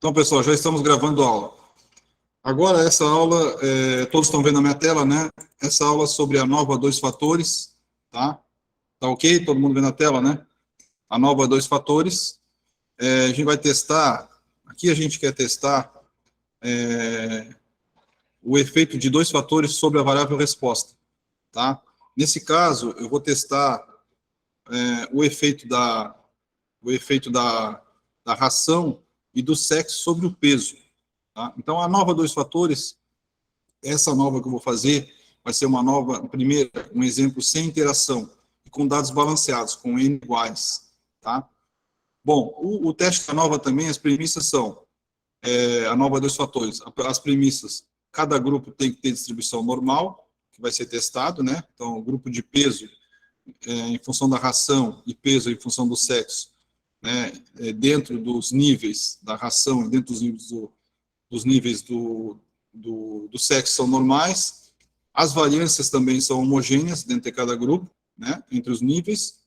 Então, pessoal, já estamos gravando a aula. Agora, essa aula, todos estão vendo a minha tela, né? Essa aula sobre a nova dois fatores, tá? Tá ok? Todo mundo vendo a tela, né? A nova dois fatores. A gente vai testar, aqui a gente quer testar o efeito de dois fatores sobre a variável resposta, tá? Nesse caso, eu vou testar o efeito da ração e do sexo sobre o peso. Tá? Então, a nova dois fatores, essa nova que eu vou fazer, vai ser uma nova, primeiro, um exemplo sem interação, com dados balanceados, com N iguais. Tá? Bom, o teste da nova também, as premissas são, a nova dois fatores, as premissas, cada grupo tem que ter distribuição normal, que vai ser testado, né? Então, o grupo de peso, em função da ração, e peso em função do sexo, né? Dentro dos níveis da ração, dentro dos níveis do sexo são normais, as variâncias também são homogêneas dentro de cada grupo, né, entre os níveis,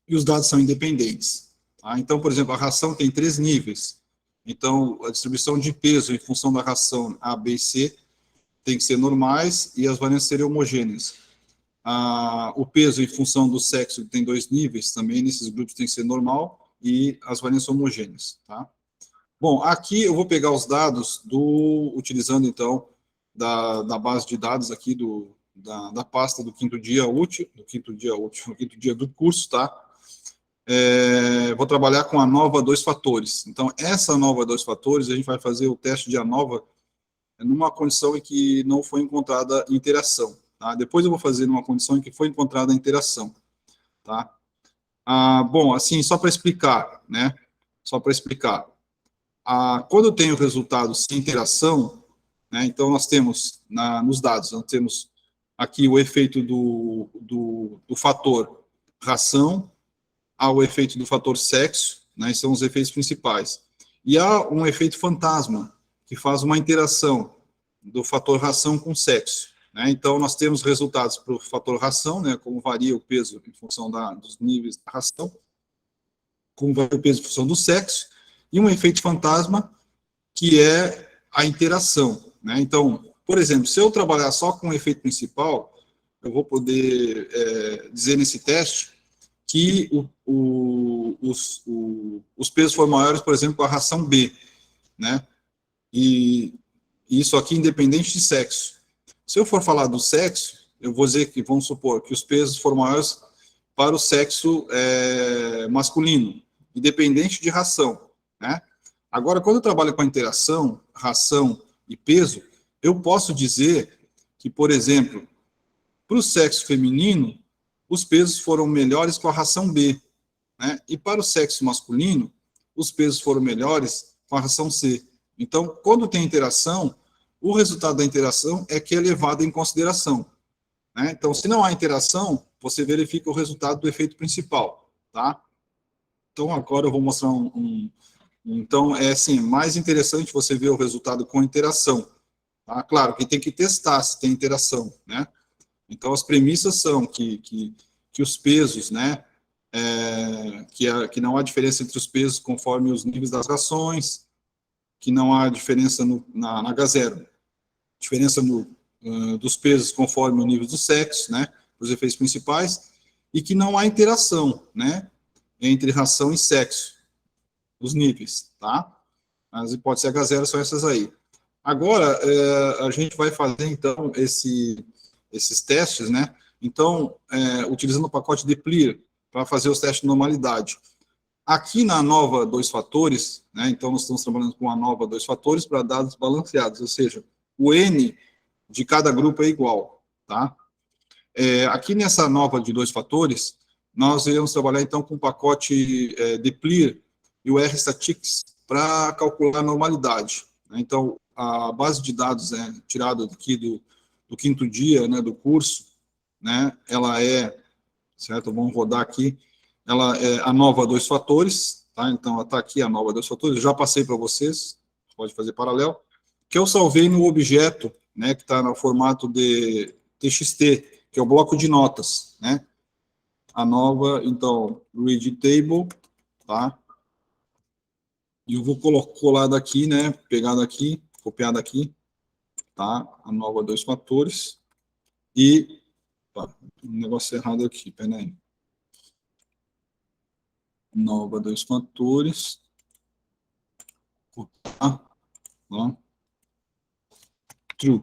e os dados são independentes. Tá? Então, por exemplo, a ração tem 3 níveis, então a distribuição de peso em função da ração A, B e C tem que ser normais e as variâncias seriam homogêneas. O peso em função do sexo tem 2 níveis, também nesses grupos tem que ser normal e as variâncias são homogêneas. Tá? Bom, aqui eu vou pegar os dados utilizando, então, da base de dados aqui da pasta do quinto dia útil, do quinto dia do curso, tá? Vou trabalhar com a nova dois fatores. Então, essa nova dois fatores, a gente vai fazer o teste de ANOVA numa condição em que não foi encontrada interação, tá? Depois eu vou fazer numa condição em que foi encontrada interação, tá? Bom, assim, só para explicar, né? Só para explicar. Quando eu tenho resultado sem interação, né, então nós temos, nos dados, nós temos aqui o efeito do fator ração, há o efeito do fator sexo, né, são os efeitos principais. E há um efeito fantasma, que faz uma interação do fator ração com sexo. Né, então, nós temos resultados para o fator ração, né, como varia o peso em função dos níveis da ração, como varia o peso em função do sexo, e um efeito fantasma, que é a interação. Né? Então, por exemplo, se eu trabalhar só com o efeito principal, eu vou poder dizer nesse teste que os pesos foram maiores, por exemplo, com a ração B. Né? E isso aqui independente de sexo. Se eu for falar do sexo, eu vou dizer que, vamos supor, que os pesos foram maiores para o sexo masculino, independente de ração. Né? Agora, quando eu trabalho com a interação, ração e peso, eu posso dizer que, por exemplo, para o sexo feminino, os pesos foram melhores com a ração B, né? E para o sexo masculino, os pesos foram melhores com a ração C. Então, quando tem interação, o resultado da interação é que é levado em consideração. Né? Então, se não há interação, você verifica o resultado do efeito principal. Tá? Então, agora eu vou mostrar Então, é assim, mais interessante você ver o resultado com interação. Tá? Claro que tem que testar se tem interação, né? Então, as premissas são que os pesos, né, que não há diferença entre os pesos conforme os níveis das rações, que não há diferença na H0, diferença dos pesos conforme o nível do sexo, né, os efeitos principais, e que não há interação, né, entre ração e sexo, os níveis, tá? As hipóteses H0 são essas aí. Agora, a gente vai fazer, então, esses testes, né? Então, utilizando o pacote de Clear para fazer os testes de normalidade. Aqui na nova dois fatores, né? Então, nós estamos trabalhando com a nova dois fatores para dados balanceados, ou seja, o N de cada grupo é igual, tá? Aqui nessa nova de dois fatores, nós iremos trabalhar, então, com o pacote de Clear e o R-Statistics para calcular a normalidade. Né? Então, a base de dados tirada aqui do quinto dia, né, do curso, né, ela certo? Vamos rodar aqui, ela é a nova dois fatores, tá? Então, ela está aqui, a nova dois fatores, eu já passei para vocês, pode fazer paralelo, que eu salvei no objeto, né, que está no formato de TXT, que é o bloco de notas, né? A nova, então, read table, tá? E eu vou colar daqui, né? Pegar daqui, copiar daqui, tá? A nova dois fatores. E, tá, um negócio errado aqui, peraí. Nova dois fatores. Copiar, tá? True,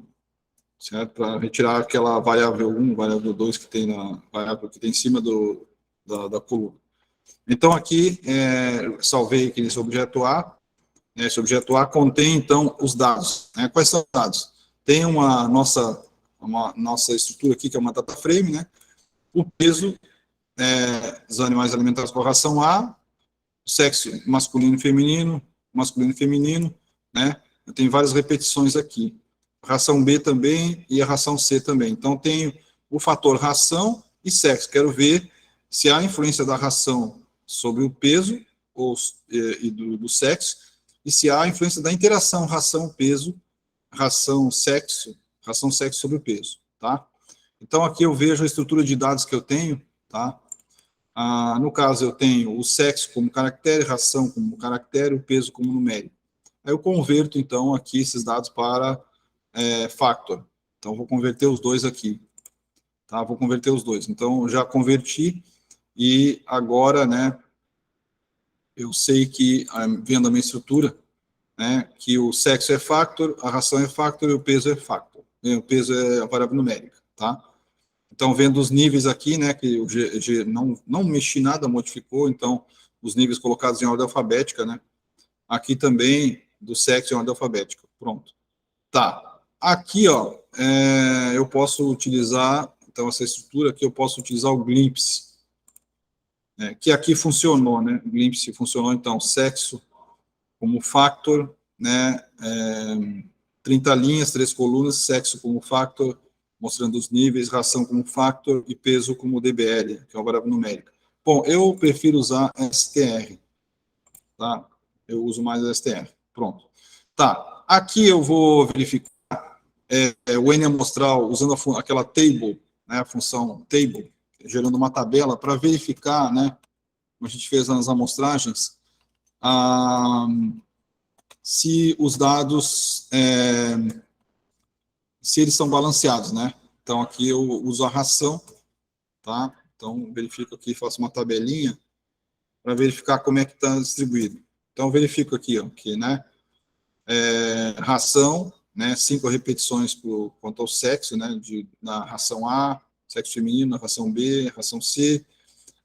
certo? Para retirar aquela variável 1, variável 2 que tem na variável que tem em cima da coluna. Então, aqui, salvei aqui nesse objeto A. Esse objeto A contém, então, os dados. Né? Quais são os dados? Tem uma nossa estrutura aqui, que é uma data frame, né? O peso dos animais alimentados com a ração A, o sexo masculino e feminino, né? Tem várias repetições aqui. A ração B também e a ração C também. Então, tenho o fator ração e sexo. Quero ver se há influência da ração sobre o peso e do sexo, e se há influência da interação ração-peso, ração-sexo sobre o peso, tá? Então, aqui eu vejo a estrutura de dados que eu tenho, tá? No caso, eu tenho o sexo como caractere, ração como caractere, o peso como numérico. Aí eu converto, então, aqui esses dados para factor. Então, vou converter os dois aqui, tá? Vou converter os dois. Então, já converti e agora, né, eu sei que, vendo a minha estrutura, né, que o sexo é factor, a ração é factor e o peso é factor. O peso é a variável numérica, tá? Então, vendo os níveis aqui, né, que o G não mexi nada, modificou, então, os níveis colocados em ordem alfabética, né? Aqui também, do sexo em ordem alfabética. Pronto. Tá. Aqui, ó, eu posso utilizar, então, essa estrutura aqui, eu posso utilizar o glimpse, que aqui funcionou, né? O glimpse funcionou, então, sexo como factor, né? 30 linhas, 3 colunas, sexo como factor, mostrando os níveis, ração como factor e peso como DBL, que é uma variável numérica. Bom, eu prefiro usar STR, tá? Eu uso mais STR. Pronto. Tá. Aqui eu vou verificar o N amostral usando aquela table, né, a função table, gerando uma tabela para verificar, né, como a gente fez nas amostragens, se os dados, se eles são balanceados, né? Então, aqui eu uso a ração, tá? Então, verifico aqui, faço uma tabelinha para verificar como é que está distribuído. Então, verifico aqui, ó, que, né, ração, né, 5 repetições quanto ao sexo, né, na ração A, sexo feminino, na ração B, ração C.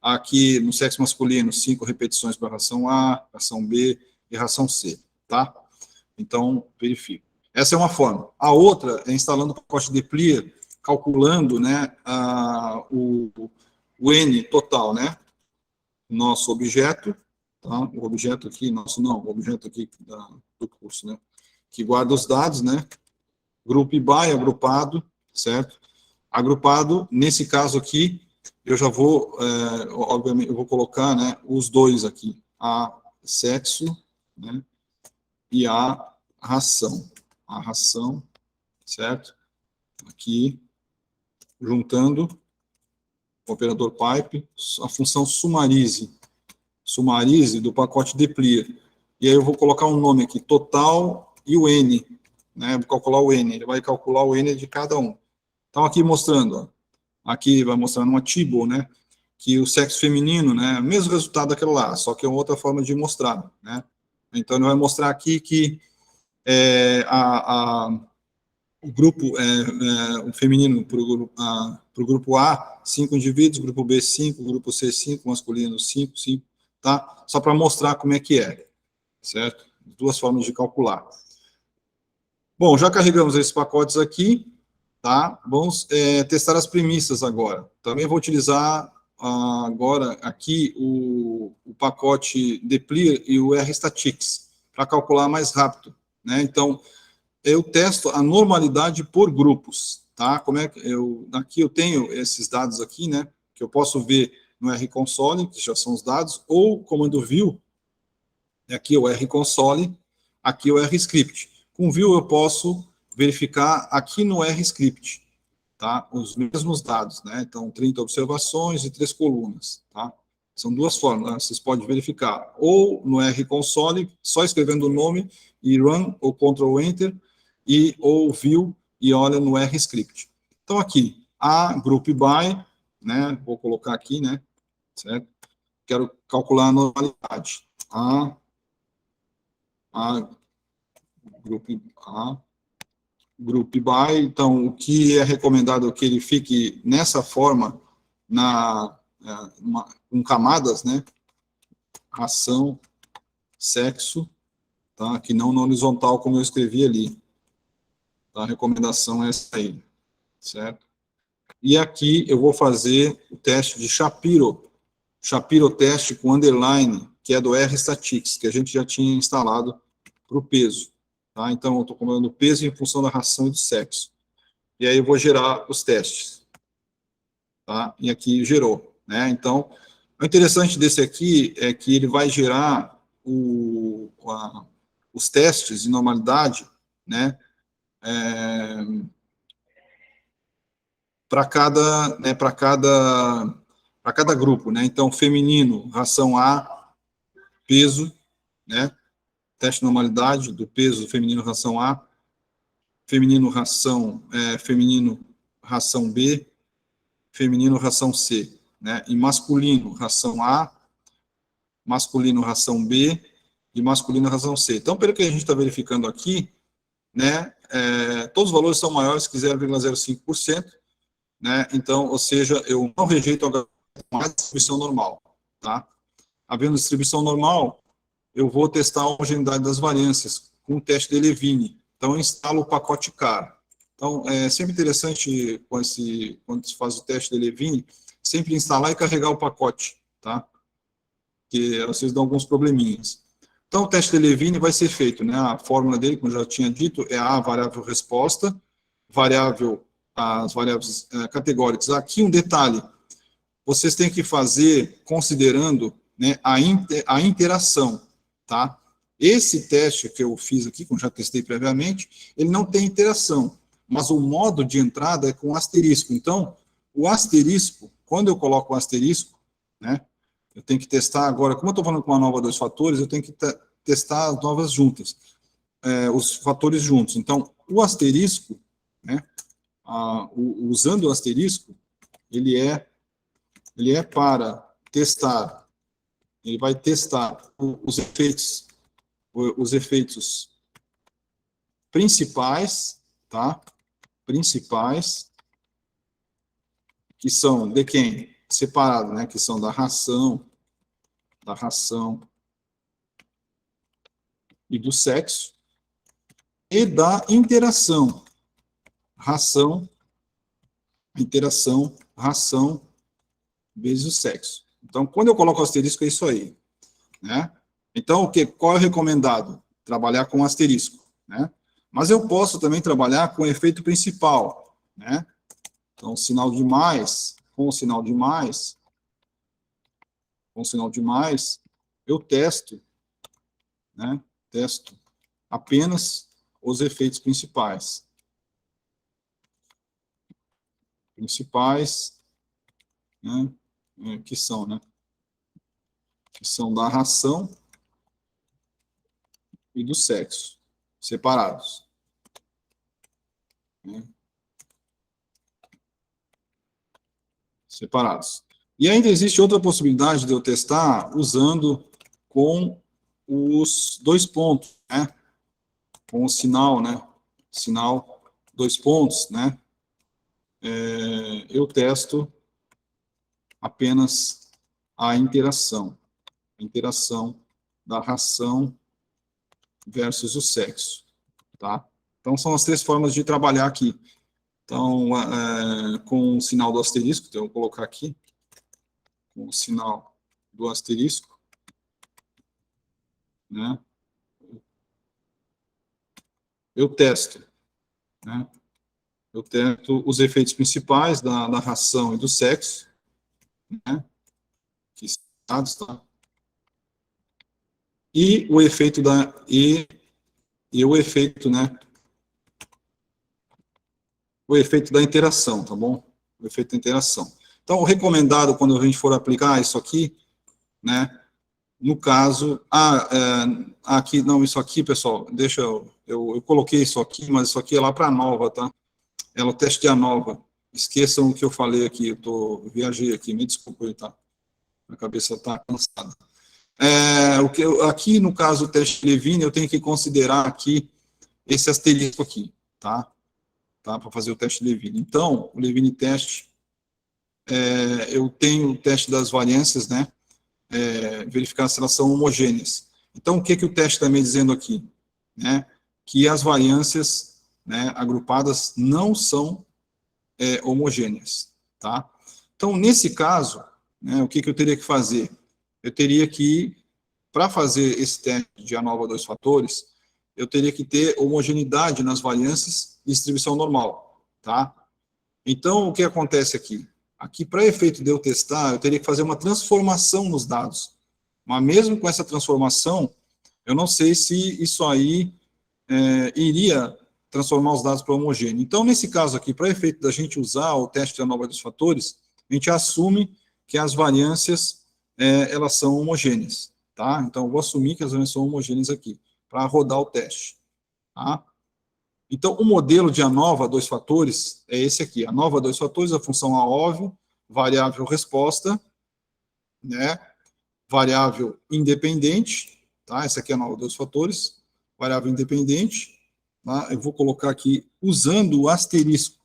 Aqui, no sexo masculino, 5 repetições para a ração A, ração B e ração C, tá? Então, verifico. Essa é uma forma. A outra é instalando o pacote de Plia, calculando, né, o N total, né? Nosso objeto, tá? O objeto aqui, o objeto aqui do curso, né? Que guarda os dados, né? Grupo by, agrupado, certo? Agrupado, nesse caso aqui, eu já vou, obviamente, eu vou colocar, né, os dois aqui, a sexo, né, e a ração, certo? Aqui, juntando o operador pipe, a função summarize do pacote deplia. E aí eu vou colocar um nome aqui, total e o N, né? Vou calcular o N, ele vai calcular o N de cada um. Então, aqui mostrando, ó, aqui vai mostrar uma table, né? Que o sexo feminino, né? Mesmo resultado daquilo lá, só que é outra forma de mostrar, né? Então, ele vai mostrar aqui que o grupo, o feminino para o grupo A, 5 indivíduos, grupo B, 5, grupo C, 5, masculino, 5, 5, tá? Só para mostrar como é que é, certo? Duas formas de calcular. Bom, já carregamos esses pacotes aqui, tá? Vamos testar as premissas agora. Também vou utilizar agora aqui o pacote deplir e o rstatics para calcular mais rápido, né? Então, eu testo a normalidade por grupos, tá? Como é que aqui eu tenho esses dados aqui, né? Que eu posso ver no rconsole, que já são os dados, ou comando view, aqui é o rconsole, aqui é o rscript. Com view eu posso verificar aqui no rscript, tá? Os mesmos dados, né? Então, 30 observações e 3 colunas, tá? São duas formas, né? Vocês podem verificar, ou no R-Console, só escrevendo o nome, e Run, ou Ctrl Enter, ou View, e olha no R-Script. Então, aqui, a Group By, né? Vou colocar aqui, né? Certo? Quero calcular a normalidade. A Group By, então, o que é recomendado é que ele fique nessa forma, com camadas, né? Ração, sexo, tá? Que não na horizontal, como eu escrevi ali. Tá? A recomendação é essa aí, certo? E aqui eu vou fazer o teste de Shapiro teste com underline, que é do R-Statistics, que a gente já tinha instalado para o peso. Tá? Então, eu estou comandando o peso em função da ração e do sexo. E aí eu vou gerar os testes. Tá? E aqui gerou. Né? Então, o interessante desse aqui é que ele vai gerar os testes de normalidade, né? Para cada grupo, né? Então, feminino, ração A, peso, né? Teste de normalidade do peso feminino, ração A, feminino, ração B, feminino, ração C, né? E masculino, ração A, masculino, ração B, e masculino, ração C. Então, pelo que a gente está verificando aqui, né? Todos os valores são maiores que 0,05%, né? Então, ou seja, eu não rejeito a distribuição normal, tá? Havendo distribuição normal, eu vou testar a homogeneidade das variâncias com o teste de Levine. Então, eu instalo o pacote CAR. Então, é sempre interessante, quando se faz o teste de Levine, sempre instalar e carregar o pacote, tá? Porque vocês dão alguns probleminhas. Então, o teste de Levine vai ser feito, né? A fórmula dele, como eu já tinha dito, é a variável resposta, as variáveis categóricas. Aqui um detalhe, vocês têm que fazer considerando, né, a interação, tá? Esse teste que eu fiz aqui, como já testei previamente, ele não tem interação, mas o modo de entrada é com asterisco. Então, o asterisco, quando eu coloco o asterisco, né, eu tenho que testar agora, como eu estou falando com uma nova dois fatores, eu tenho que testar as novas juntas, os fatores juntos. Então, o asterisco, né, usando o asterisco, ele é para testar, ele vai testar os efeitos principais, tá? Principais, que são de quem? Separado, né? Que são da ração e do sexo, e da interação, ração vezes o sexo. Então, quando eu coloco asterisco, é isso aí, né? Então, qual é o recomendado? Trabalhar com asterisco, né? Mas eu posso também trabalhar com o efeito principal, né? Então, sinal de mais, com o sinal de mais, eu testo, né? Testo apenas os efeitos principais. Né? Que são da ração e do sexo, separados. Né? Separados. E ainda existe outra possibilidade de eu testar usando com os dois pontos, né? Com o sinal, né? Sinal dois pontos, né? Eu testo apenas a interação da ração versus o sexo, tá? Então, são as três formas de trabalhar aqui. Então, com o sinal do asterisco, então eu vou colocar aqui, com o sinal do asterisco, né? Eu testo, né? Eu testo os efeitos principais da ração e do sexo, né? Que dados, tá? E o efeito o efeito, né? O efeito da interação, tá bom? O efeito da interação. Então, o recomendado, quando a gente for aplicar isso aqui, né? No caso, aqui, não, isso aqui, pessoal, deixa eu coloquei isso aqui, mas isso aqui é lá para a nova, tá? É o teste de ANOVA. Esqueçam o que eu falei aqui, viajei aqui, me desculpe, tá? A cabeça está cansada. Aqui, no caso, o teste Levine, eu tenho que considerar aqui esse asterisco aqui, tá? Para fazer o teste Levine. Então, o Levine teste, eu tenho o teste das variâncias, né? Verificar se elas são homogêneas. Então, o que o teste está me dizendo aqui? Né? Que as variâncias, né, agrupadas não são homogêneas, tá? Então, nesse caso, né, o que eu teria que fazer? Eu teria que, para fazer esse teste de ANOVA dois fatores, eu teria que ter homogeneidade nas variâncias e distribuição normal, tá? Então, o que acontece aqui? Aqui, para efeito de eu testar, eu teria que fazer uma transformação nos dados. Mas mesmo com essa transformação, eu não sei se isso aí iria transformar os dados para homogêneo. Então, nesse caso aqui, para efeito da gente usar o teste de ANOVA dos fatores, a gente assume que as variâncias, elas são homogêneas, tá? Então, eu vou assumir que as variâncias são homogêneas aqui, para rodar o teste, tá? Então, o modelo de ANOVA dois fatores é esse aqui. ANOVA dois fatores, a função AOV, variável resposta, né? Variável independente, tá? Essa aqui é a ANOVA dois fatores, variável independente, tá? Eu vou colocar aqui usando o asterisco,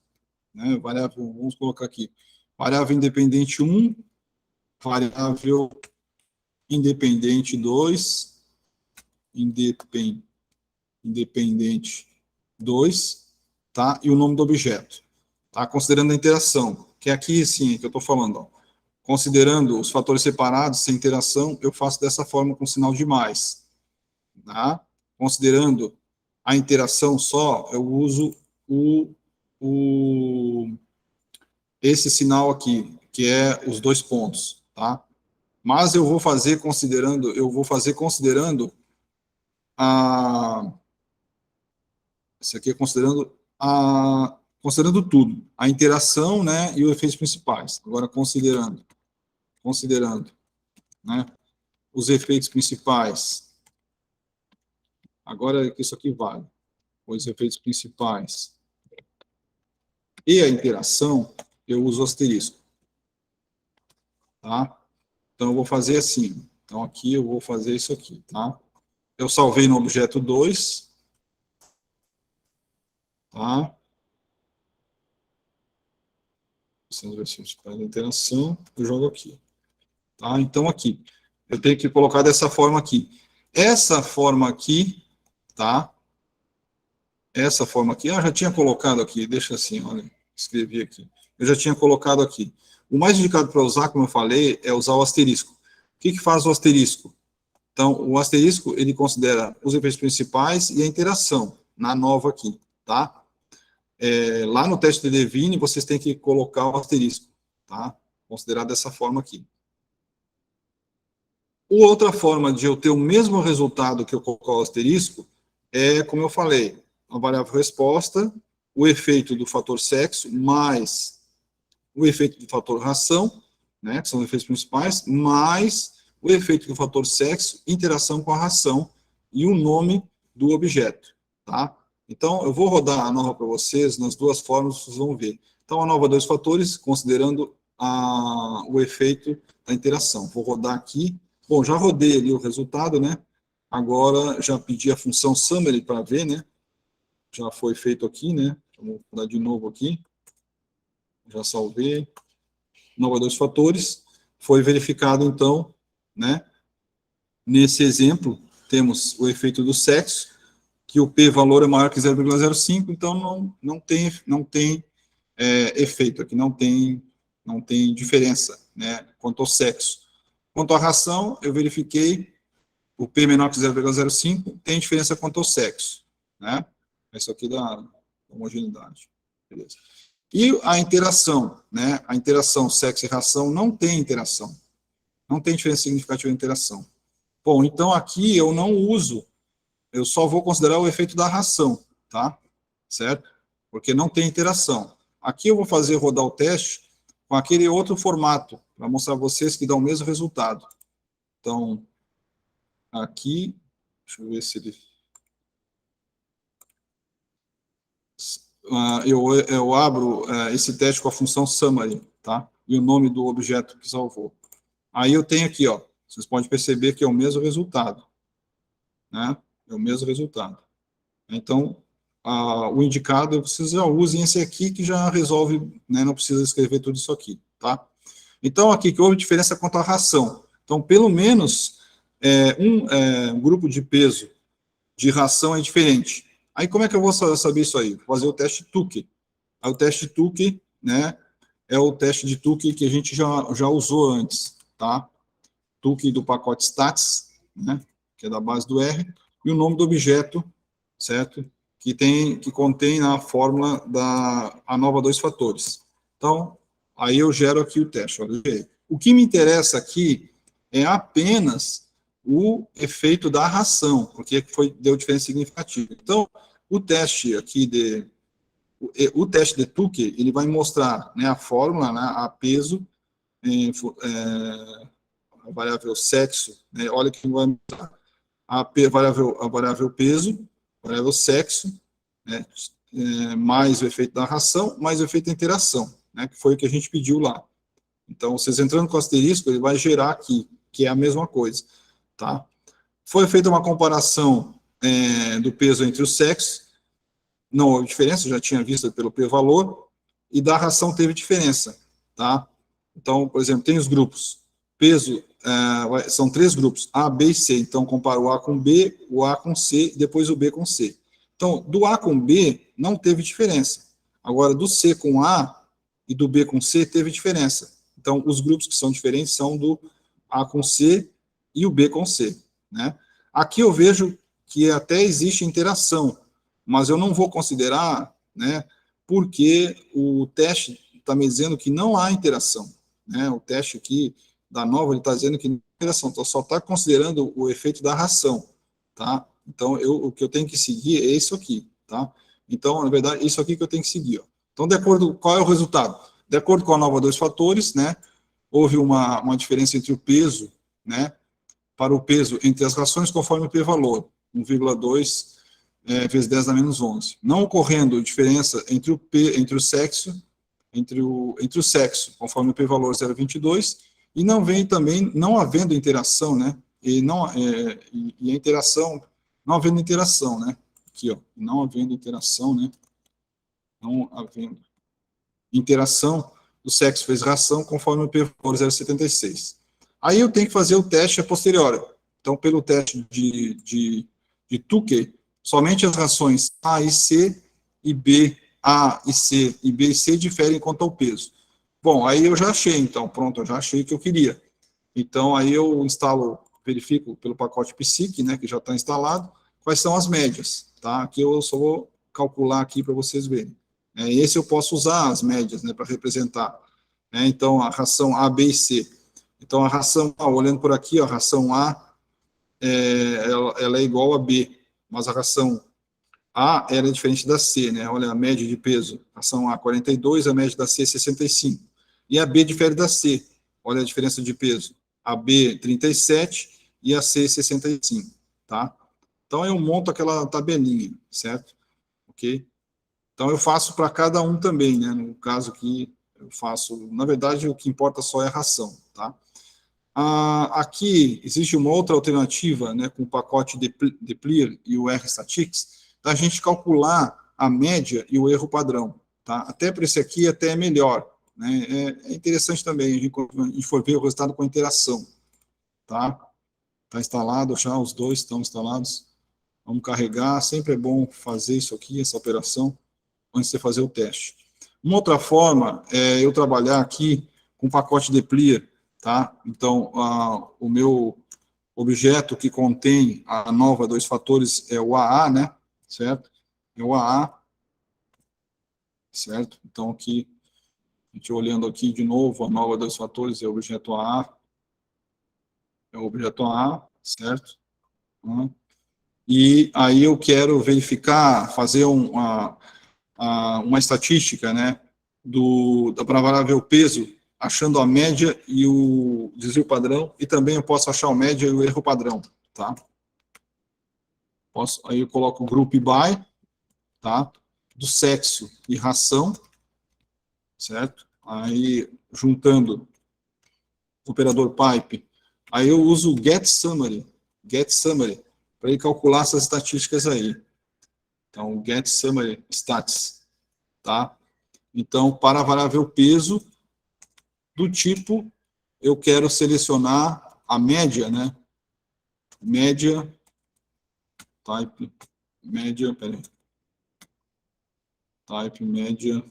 né? Variável, vamos colocar aqui, variável independente 1, variável independente 2, independente 2, tá? E o nome do objeto, tá? Considerando a interação, que é aqui, sim, que eu estou falando, ó. Considerando os fatores separados, sem interação, eu faço dessa forma com sinal de mais, tá? Considerando a interação só, eu uso esse sinal aqui, que é os dois pontos, tá? Mas eu vou fazer considerando esse aqui é considerando tudo, a interação, né, e os efeitos principais. Agora, considerando, né, os efeitos principais. Agora, isso aqui vale. Os efeitos principais e a interação, eu uso o asterisco, tá? Então, eu vou fazer assim. Então, aqui eu vou fazer isso aqui, tá? Eu salvei no objeto 2, tá? Sendo versões para interação, eu jogo aqui, tá? Então, aqui, eu tenho que colocar dessa forma aqui. Essa forma aqui, tá? Essa forma aqui, já tinha colocado aqui, deixa assim, olha, escrevi aqui. Eu já tinha colocado aqui. O mais indicado para usar, como eu falei, é usar o asterisco. O que faz o asterisco? Então, o asterisco, ele considera os efeitos principais e a interação, na nova aqui, tá? Lá no teste de Levine, vocês têm que colocar o asterisco, tá? Considerar dessa forma aqui. Outra forma de eu ter o mesmo resultado que eu colocar o asterisco é, como eu falei, a variável resposta, o efeito do fator sexo, mais o efeito do fator ração, né, que são os efeitos principais, mais o efeito do fator sexo, interação com a ração e o nome do objeto, tá? Então, eu vou rodar a ANOVA para vocês, nas duas formas, vocês vão ver. Então, a ANOVA dois fatores, considerando o efeito da interação. Vou rodar aqui. Bom, já rodei ali o resultado, né? Agora, já pedi a função summary para ver, né? Já foi feito aqui, né? Vou rodar de novo aqui. Já salvei. ANOVA dois fatores. Foi verificado, então, né? Nesse exemplo, temos o efeito do sexo, que o p-valor é maior que 0,05, então não tem efeito aqui, não tem diferença, né, quanto ao sexo. Quanto à ração, eu verifiquei o p menor que 0,05, tem diferença quanto ao sexo, né? Isso aqui dá homogeneidade. Beleza. E a interação, né? A interação sexo e ração não tem interação. Não tem diferença significativa de interação. Bom, então aqui eu não uso, eu só vou considerar o efeito da ração, tá? Certo? Porque não tem interação. Aqui eu vou fazer rodar o teste com aquele outro formato, para mostrar a vocês que dá o mesmo resultado. Então, aqui, deixa eu ver se ele... eu abro esse teste com a função summary, tá? E o nome do objeto que salvou. Aí eu tenho aqui, ó, vocês podem perceber que é o mesmo resultado, né? É o mesmo resultado. Então, o indicado, vocês já usem esse aqui que já resolve, né? Não precisa escrever tudo isso aqui, tá? Então, aqui que houve diferença quanto à ração. Então, pelo menos um grupo de peso de ração é diferente. Aí, como é que eu vou saber isso aí? Vou fazer o teste Tukey. Aí, o teste Tukey, né, é o teste de Tukey que a gente já usou antes, tá? Tukey do pacote stats, né, que é da base do R, e o nome do objeto, certo? Que contém a fórmula da ANOVA 2 fatores. Então, aí eu gero aqui o teste. Olha, o que me interessa aqui é apenas o efeito da ração, porque deu diferença significativa. Então, o teste aqui o teste de Tukey, ele vai mostrar, né, a fórmula, né, a peso, a variável sexo, né, olha que vai mostrar a variável peso, variável sexo, né, mais o efeito da ração, mais o efeito da interação, né, que foi o que a gente pediu lá. Então, vocês entrando com o asterisco, ele vai gerar aqui, que é a mesma coisa, tá? Foi feita uma comparação do peso entre os sexos, não houve diferença, já tinha visto pelo p-valor, e da ração teve diferença, tá? Então, por exemplo, tem os grupos, peso, são 3 grupos, A, B e C, então compara o A com B, o A com C, e depois o B com C. Então, do A com B, não teve diferença. Agora, do C com A e do B com C, teve diferença. Então, os grupos que são diferentes são do A com C e o B com C, né? Aqui eu vejo que até existe interação, mas eu não vou considerar, né, porque o teste está me dizendo que não há interação, né? O teste aqui da ANOVA, ele está dizendo que não há interação, então só está considerando o efeito da ração, tá? Então, o que eu tenho que seguir é isso aqui, tá? Então, na verdade, isso aqui que eu tenho que seguir, ó. Então, qual é o resultado? De acordo com a ANOVA 2 fatores, né, houve uma diferença entre o peso, né, para o peso entre as rações conforme o p-valor, 1,2 vezes 10 a menos 11. Não ocorrendo diferença entre o sexo, entre o sexo, conforme o p-valor 0,22, e não havendo interação, né, e a interação, não havendo interação, né, aqui, ó, não havendo interação, né, não havendo interação, o sexo fez ração conforme o p-valor 0,76. Aí eu tenho que fazer o teste a posteriori. Então, pelo teste de Tukey, somente as rações A e C e B, A e C e B e C diferem quanto ao peso. Bom, aí eu já achei, então, pronto, eu já achei o que eu queria. Então, aí eu verifico pelo pacote Psique, né, que já está instalado, quais são as médias, tá? Aqui eu só vou calcular aqui para vocês verem. Esse eu posso usar as médias, né, para representar. Então, a ração A, B e C. Então, a ração A, olhando por aqui, ó, a ração A, ela é igual a B, mas a ração A era diferente da C, né? Olha a média de peso. A ração A, 42, a média da C, 65. E a B difere da C. Olha a diferença de peso. A B, 37 e a C, 65, tá? Então, eu monto aquela tabelinha, certo? Ok? Então, eu faço para cada um também, né? No caso aqui, eu faço... Na verdade, o que importa só é a ração, tá? Aqui existe uma outra alternativa, né, com o pacote Deplir e o R-Statics, da gente calcular a média e o erro padrão. Tá? Até para esse aqui, até é melhor. Né? É interessante também, a gente for ver o resultado com a interação. Tá? Está instalado já, os dois estão instalados. Vamos carregar, sempre é bom fazer isso aqui, essa operação, antes de fazer o teste. Uma outra forma é eu trabalhar aqui com o pacote Deplir, tá? Então, o meu objeto que contém a ANOVA 2 fatores é o AA, né? Certo? É o AA, certo? Então, aqui, a gente olhando aqui de novo, a ANOVA 2 fatores é o objeto AA, certo? E aí eu quero verificar, fazer uma estatística, né, para a variável peso achando a média e o desvio padrão, e também eu posso achar a média e o erro padrão, tá? Aí eu coloco o group by, tá? Do sexo e ração, certo? Aí, juntando o operador pipe, aí eu uso o get summary, para ele calcular essas estatísticas aí. Então, get summary stats, tá? Então, para a variável peso, do tipo, eu quero selecionar a média, né? Média, type, média, peraí. Type, média,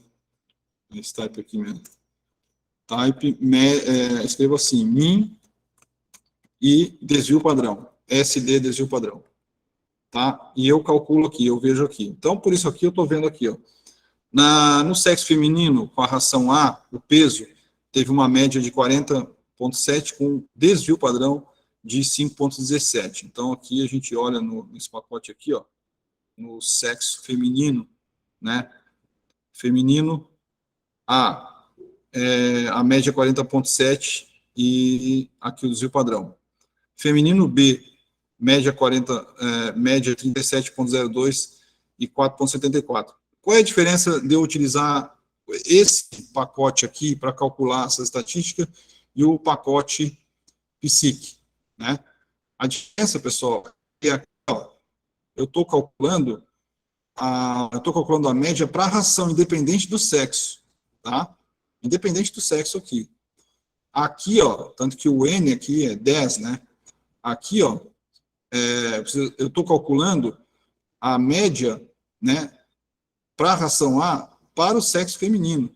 esse type aqui mesmo. Type, escrevo assim, min e desvio padrão. SD, desvio padrão. Tá? E eu calculo aqui, eu vejo aqui. Então, por isso aqui, eu estou vendo aqui, ó. No sexo feminino, com a ração A, o peso teve uma média de 40,7 com desvio padrão de 5,17. Então, aqui a gente olha nesse pacote aqui, ó, no sexo feminino, né? Feminino A, a média é 40,7 e aqui o desvio padrão. Feminino B, média 37,02 e 4,74. Qual é a diferença de eu utilizar esse pacote aqui para calcular essa estatística e o pacote PSIC, né? A diferença, pessoal, é que eu estou calculando a média para a ração, independente do sexo, tá? Independente do sexo aqui. Aqui, ó, tanto que o N aqui é 10, né? Aqui, ó, eu estou calculando a média, né, para a ração A para o sexo feminino.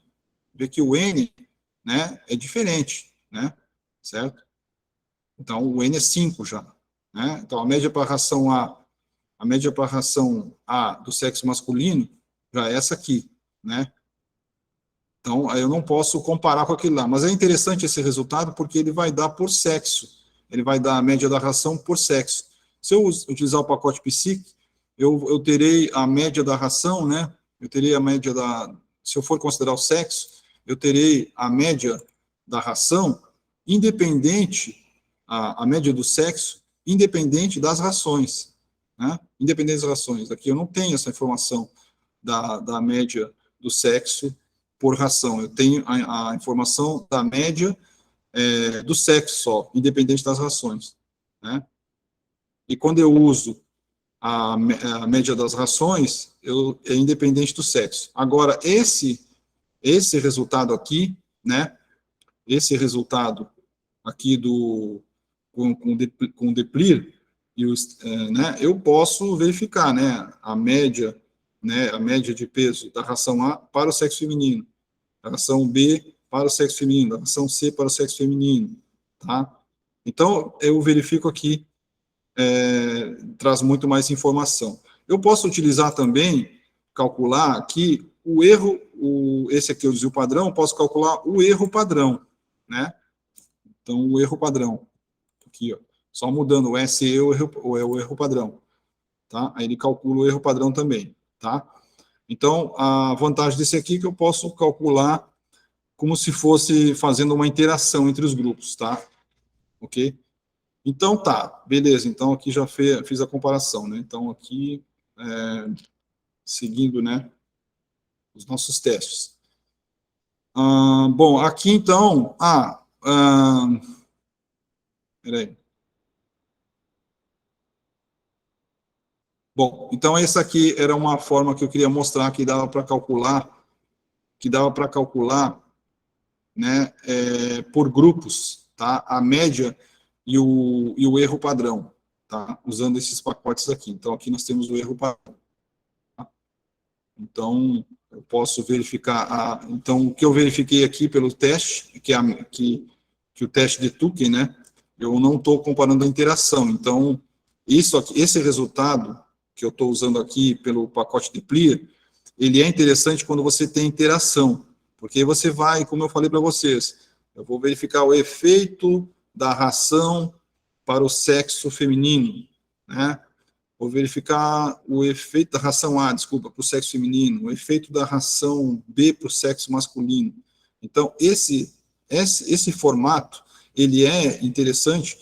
Vê que o N, né, é diferente, né, certo? Então, o N é 5 já, né? Então, a média para a ração A do sexo masculino já é essa aqui, né? Então, eu não posso comparar com aquele lá. Mas é interessante esse resultado porque ele vai dar por sexo. Ele vai dar a média da ração por sexo. Se eu utilizar o pacote PSIC, eu terei a média da ração, né? Eu terei a média da... Se eu for considerar o sexo, eu terei a média da ração independente, a média do sexo, independente das rações, né? Independente das rações. Aqui eu não tenho essa informação da média do sexo por ração. Eu tenho a informação da média do sexo só, independente das rações, né? E quando eu uso a média das rações, é independente do sexo. Agora, esse resultado aqui, né? Esse resultado aqui com o Deplir, né, eu posso verificar, né, a média de peso da ração A para o sexo feminino, a ração B para o sexo feminino, a ração C para o sexo feminino, tá? Então, eu verifico aqui, traz muito mais informação. Eu posso utilizar também, calcular aqui o erro, esse aqui é o desvio padrão, posso calcular o erro padrão, né? Então, o erro padrão, aqui, ó, só mudando o SE é o erro padrão, tá? Aí ele calcula o erro padrão também, tá? Então, a vantagem desse aqui é que eu posso calcular como se fosse fazendo uma interação entre os grupos, tá? Ok? Então, tá, beleza. Então, aqui já fiz a comparação, né? Então, aqui, seguindo, né, os nossos testes. Bom, aqui, então, peraí. Bom, então, essa aqui era uma forma que eu queria mostrar que dava para calcular, né, por grupos, tá? A média e o erro padrão, tá? Usando esses pacotes aqui. Então, aqui nós temos o erro padrão. Tá? Então, eu posso verificar... então, o que eu verifiquei aqui pelo teste, que o teste de Tucken, né? Eu não estou comparando a interação. Então, esse resultado que eu estou usando aqui pelo pacote de Clear, ele é interessante quando você tem interação, porque você vai, como eu falei para vocês, eu vou verificar o efeito da ração para o sexo feminino, né? Vou verificar o efeito da ração A, desculpa, para o sexo feminino, o efeito da ração B para o sexo masculino. Então, esse Esse formato, ele é interessante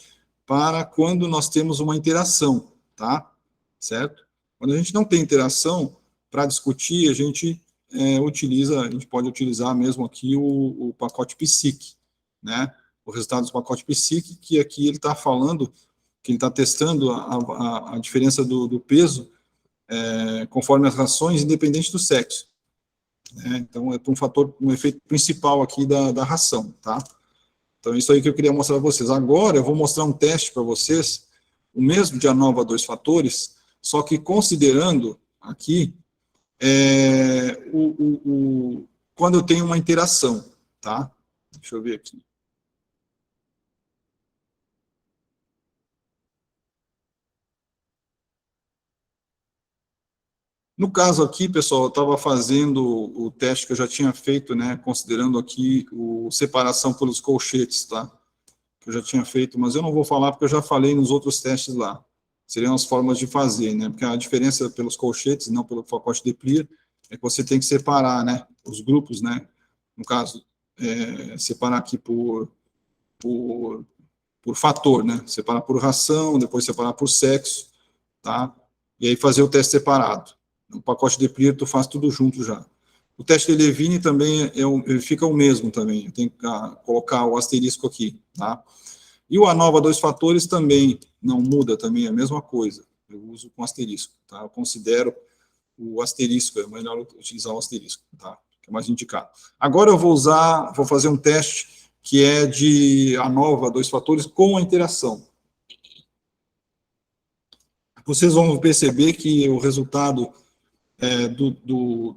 para quando nós temos uma interação, tá? Certo? Quando a gente não tem interação, para discutir, a gente pode utilizar mesmo aqui o pacote PSIC, né? O resultado do pacote PSIC, que aqui ele está falando, que ele está testando a diferença do peso conforme as rações, independente do sexo. Né? Então, é um efeito principal aqui da ração, tá? Então, isso aí que eu queria mostrar para vocês. Agora, eu vou mostrar um teste para vocês, o mesmo de ANOVA 2 fatores, só que considerando aqui quando eu tenho uma interação, tá? Deixa eu ver aqui. No caso aqui, pessoal, eu estava fazendo o teste que eu já tinha feito, né, considerando aqui separação pelos colchetes, tá? Que eu já tinha feito, mas eu não vou falar porque eu já falei nos outros testes lá. Seriam as formas de fazer, né? Porque a diferença pelos colchetes, não pelo pacote de Plier, é que você tem que separar, né? Os grupos, né? No caso, separar aqui por, por fator, né? Separar por ração, depois separar por sexo, tá? E aí fazer o teste separado. No pacote de Plier, tu faz tudo junto já. O teste de Levine também ele fica o mesmo também. Eu tenho que colocar o asterisco aqui, tá? E o ANOVA 2 fatores também não muda, também é a mesma coisa. Eu uso com asterisco, tá? Eu considero o asterisco, é melhor utilizar o asterisco, tá? Que é mais indicado. Agora eu vou fazer um teste que é de ANOVA 2 fatores com a interação. Vocês vão perceber que o resultado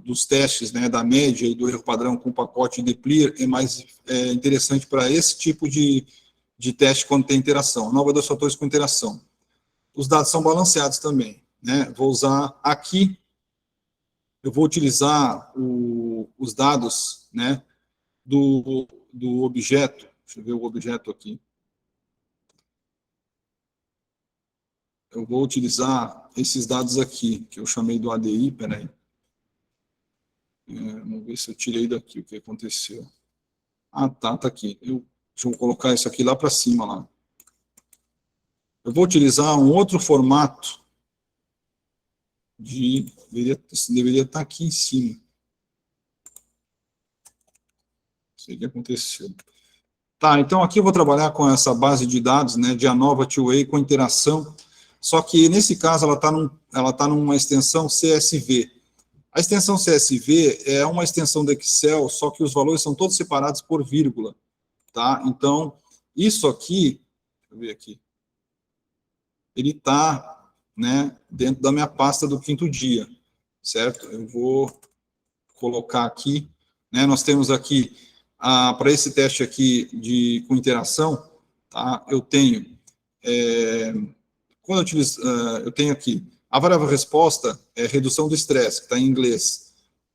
dos testes, né, da média e do erro padrão com o pacote de Plier é mais interessante para esse tipo de teste quando tem interação. ANOVA 2 fatores com interação. Os dados são balanceados também, né? Vou usar aqui, eu vou utilizar os dados, né, do objeto. Deixa eu ver o objeto aqui. Eu vou utilizar esses dados aqui, que eu chamei do ADI, peraí. Vamos ver se eu tirei daqui o que aconteceu. Ah, tá aqui. Deixa eu colocar isso aqui lá para cima, lá. Eu vou utilizar um outro formato deveria estar aqui em cima. Não sei o que aconteceu. Tá, então aqui eu vou trabalhar com essa base de dados, né, de ANOVA 2A com interação, só que nesse caso ela tá numa extensão CSV. A extensão CSV é uma extensão do Excel, só que os valores são todos separados por vírgula, tá? Então, isso aqui, deixa eu ver aqui, ele está, né, dentro da minha pasta do quinto dia, certo? Eu vou colocar aqui, né, nós temos aqui, para esse teste aqui com interação, tá, eu tenho, quando eu utilizo, eu tenho aqui, a variável resposta é redução do estresse, que está em inglês.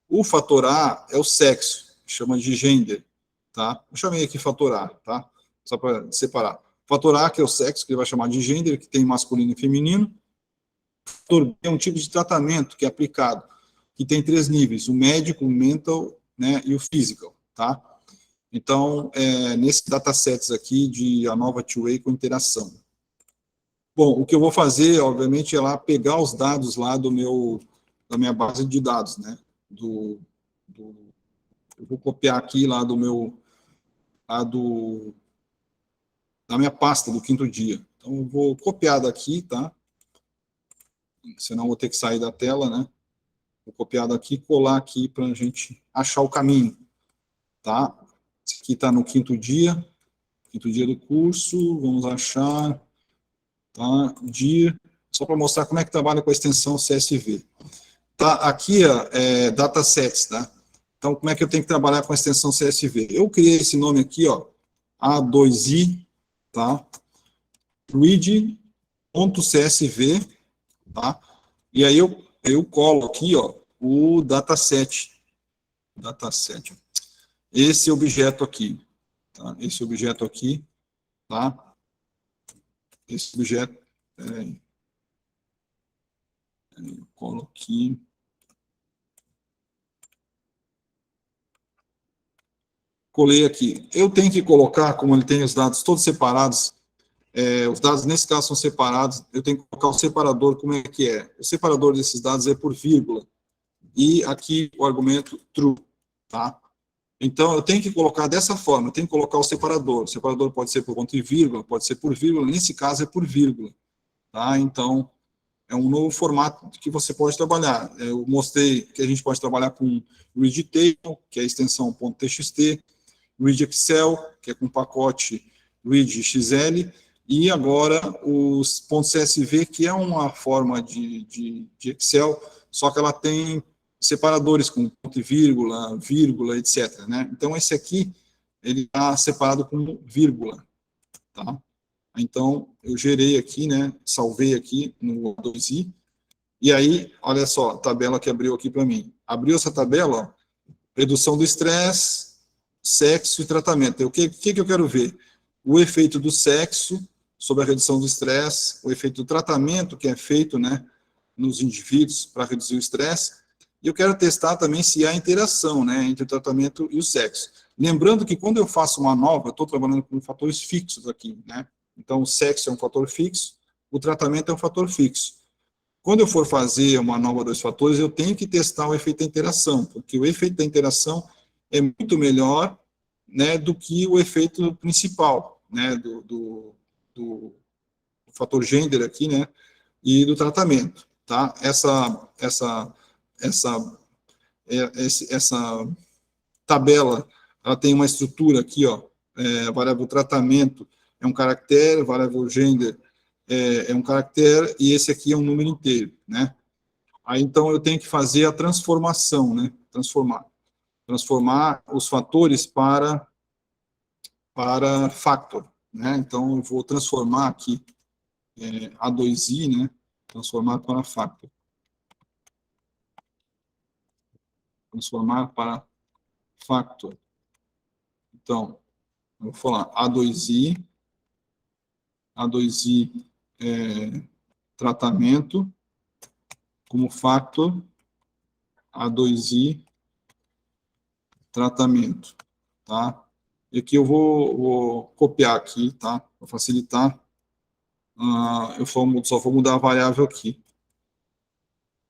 O fator A é o sexo, chama de gender, tá? Eu chamei aqui fator A, tá? Só para separar. Fator A, que é o sexo, que ele vai chamar de gender, que tem masculino e feminino. Fator B é um tipo de tratamento que é aplicado, que tem 3 níveis, o médico, o mental, né, e o physical, tá? Então, nesses datasets aqui de ANOVA 2A com interação. Bom, o que eu vou fazer, obviamente, é lá pegar os dados lá da minha base de dados, né? Eu vou copiar aqui lá da minha pasta do quinto dia. Então, eu vou copiar daqui, tá? Senão eu vou ter que sair da tela, né? Vou copiar daqui e colar aqui para a gente achar o caminho, tá? Esse aqui está no quinto dia do curso, vamos achar, tá? Dia, só para mostrar como é que trabalha com a extensão CSV. Tá, aqui, ó, datasets, tá? Então, como é que eu tenho que trabalhar com a extensão CSV? Eu criei esse nome aqui, ó, A2i, tá? Read.csv, tá? E aí eu colo aqui, ó, o dataset, esse objeto aqui, tá? Esse objeto aqui, tá? Esse objeto, eu colo aqui, colei aqui. Eu tenho que colocar, como ele tem os dados todos separados, os dados nesse caso são separados, eu tenho que colocar o separador, como é que é? O separador desses dados é por vírgula, e aqui o argumento true, tá? Então, eu tenho que colocar dessa forma, eu tenho que colocar o separador pode ser por ponto e vírgula, pode ser por vírgula, nesse caso é por vírgula, tá? Então, é um novo formato que você pode trabalhar. Eu mostrei que a gente pode trabalhar com read table, que é a extensão .txt, read Excel, que é com pacote read XL, e agora os .csv, que é uma forma de Excel, só que ela tem separadores com ponto e vírgula, vírgula, etc. Né? Então, esse aqui, ele está separado com vírgula. Tá? Então, eu gerei aqui, né, salvei aqui no A2i, e aí, olha só, a tabela que abriu aqui para mim. Abriu essa tabela, ó, redução do estresse, sexo e tratamento. O que eu quero ver? O efeito do sexo sobre a redução do estresse, o efeito do tratamento que é feito, né, nos indivíduos para reduzir o estresse, e eu quero testar também se há interação, né, entre o tratamento e o sexo. Lembrando que quando eu faço uma nova, eu estou trabalhando com fatores fixos aqui, né, então o sexo é um fator fixo, o tratamento é um fator fixo. Quando eu for fazer uma nova dois fatores, eu tenho que testar o efeito da interação, porque o efeito da interação é muito melhor, né, do que o efeito principal, né, do fator gender aqui, né, e do tratamento, tá? Essa tabela, ela tem uma estrutura aqui, ó, variável tratamento é um caractere, variável gender é um caractere, e esse aqui é um número inteiro, né? Aí, então, eu tenho que fazer a transformação, né? Transformar os fatores para factor, né? Então, eu vou transformar aqui A2i, né? Transformar para factor. Transformar para factor. Então, eu vou falar A2i tratamento como factor, A2i tratamento, tá? E aqui eu vou copiar aqui, tá? Para facilitar. Eu só vou mudar a variável aqui.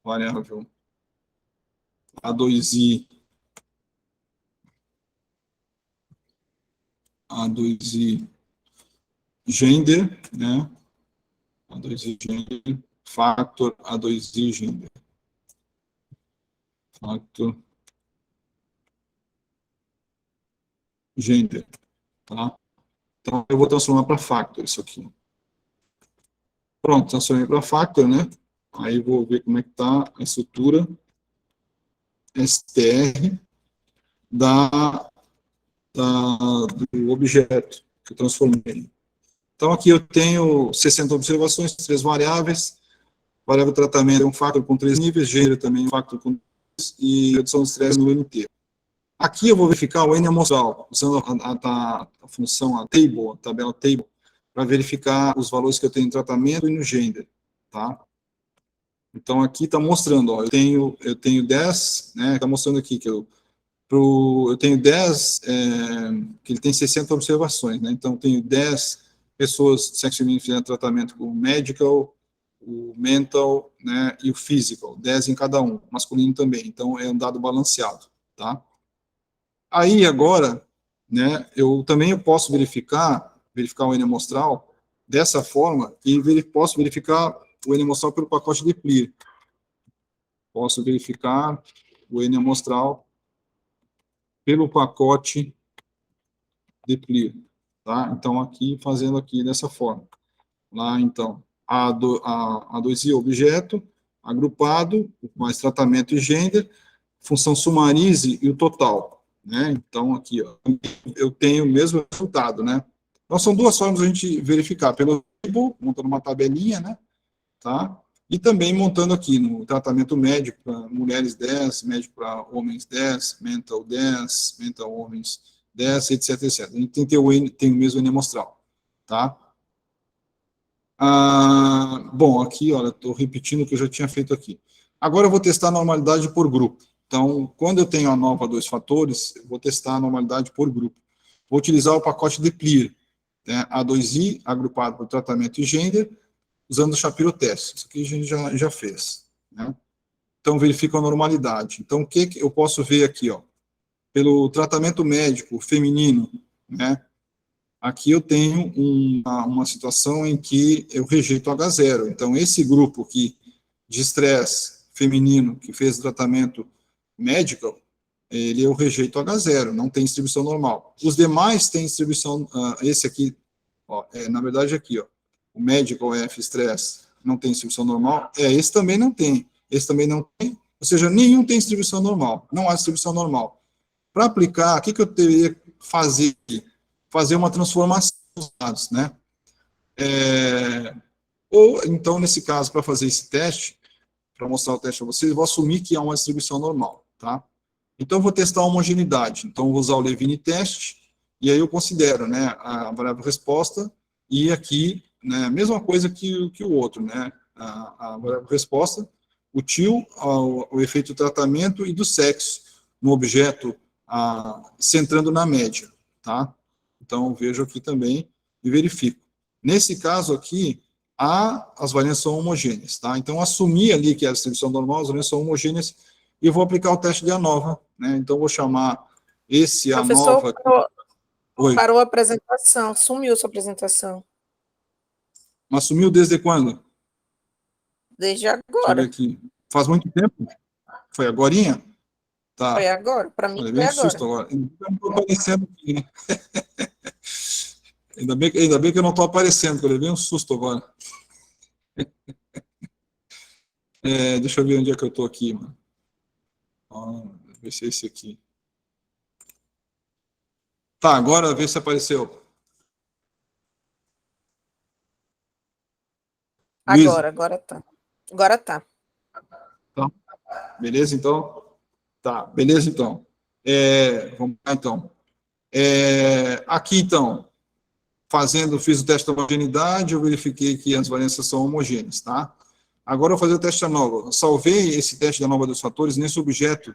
Variável A2i gender, né? A2i gender, factor A2i gender. Factor gender, tá? Então, eu vou transformar para factor isso aqui. Pronto, transformei para factor, né? Aí vou ver como é que está a estrutura str do objeto que eu transformei. Então, aqui eu tenho 60 observações, 3 variáveis. Variável tratamento é um factor com 3 níveis, gênero também é um factor com 3, e redução de estresse no ano inteiro. Aqui eu vou verificar o N amostral, usando a função a table, a tabela table, para verificar os valores que eu tenho em tratamento e no gender, tá? Então, aqui está mostrando, ó, eu tenho 10, né, está mostrando aqui que eu tenho 10, que ele tem 60 observações, né, então eu tenho 10 pessoas de sexo feminino fazendo tratamento com o medical, o mental, né, e o physical, 10 em cada um, masculino também, então é um dado balanceado, tá? Aí, agora, né, eu posso verificar o N amostral dessa forma, e posso verificar o N amostral pelo pacote de Clear. Posso verificar o N amostral pelo pacote de Clear, tá? Então, aqui, fazendo aqui dessa forma. Lá, então, A2i objeto, agrupado, mais tratamento e gender, função sumarize e o total, né? Então, aqui, ó, eu tenho o mesmo resultado, né? Então, são duas formas de a gente verificar, pelo tipo, montando uma tabelinha, né? Tá? E também montando aqui no tratamento médico para mulheres 10, médico para homens 10, mental 10, mental homens 10, etc, etc. A gente tem o mesmo N amostral, tá? Bom, aqui, olha, estou repetindo o que eu já tinha feito aqui. Agora eu vou testar a normalidade por grupo, Então, quando eu tenho a nova dois fatores, eu vou testar a normalidade por grupo. Vou utilizar o pacote de Clear, né, A2I, agrupado por tratamento e gender, usando o Shapiro teste. Isso aqui a gente já fez, né? Então, verifica a normalidade. Então, o que eu posso ver aqui, ó? Pelo tratamento médico feminino, né? Aqui eu tenho uma situação em que eu rejeito H0. Então, esse grupo aqui de estresse feminino que fez tratamento médico, eu rejeito H0, não tem distribuição normal. Os demais têm distribuição, esse aqui, ó, na verdade aqui, ó, o medical F stress não tem distribuição normal, esse também não tem, esse também não tem, ou seja, nenhum tem distribuição normal, não há distribuição normal. Para aplicar, o que eu teria que fazer aqui? Fazer uma transformação dos dados, né? Ou, então, nesse caso, para fazer esse teste, para mostrar o teste a vocês, eu vou assumir que há uma distribuição normal, tá? Então, eu vou testar a homogeneidade. Então, eu vou usar o Levine test, e aí eu considero, né, a variável resposta, e aqui, né, a mesma coisa que o outro, né, a variável resposta, o TIL, o efeito do tratamento e do sexo no objeto, centrando na média, tá? Então, eu vejo aqui também e verifico. Nesse caso aqui, as variâncias são homogêneas, tá? Então, assumir ali que a distribuição normal, as variâncias são homogêneas, e eu vou aplicar o teste de ANOVA, né? Então, vou chamar esse Professor, ANOVA... parou a apresentação, sumiu sua apresentação. Mas sumiu desde quando? Desde Deixa eu ver agora. aqui. Faz muito tempo? Foi agorinha? Tá. Foi agora, para mim Olha, foi veio um agora. susto agora. Ainda bem que eu não estou aparecendo aqui, né? Ainda bem que eu não estou aparecendo, que eu levei um susto agora. Deixa eu ver onde é que eu estou aqui, mano. Ver se é esse aqui. Tá, agora vê se apareceu. Luísa. Agora tá. Agora tá. Tá. Beleza, então? Tá, beleza, então. Vamos lá, então. Aqui, então, fiz o teste da homogeneidade, eu verifiquei que as variâncias são homogêneas, tá? Agora eu vou fazer o teste da ANOVA. Salvei esse teste da ANOVA dos fatores nesse objeto,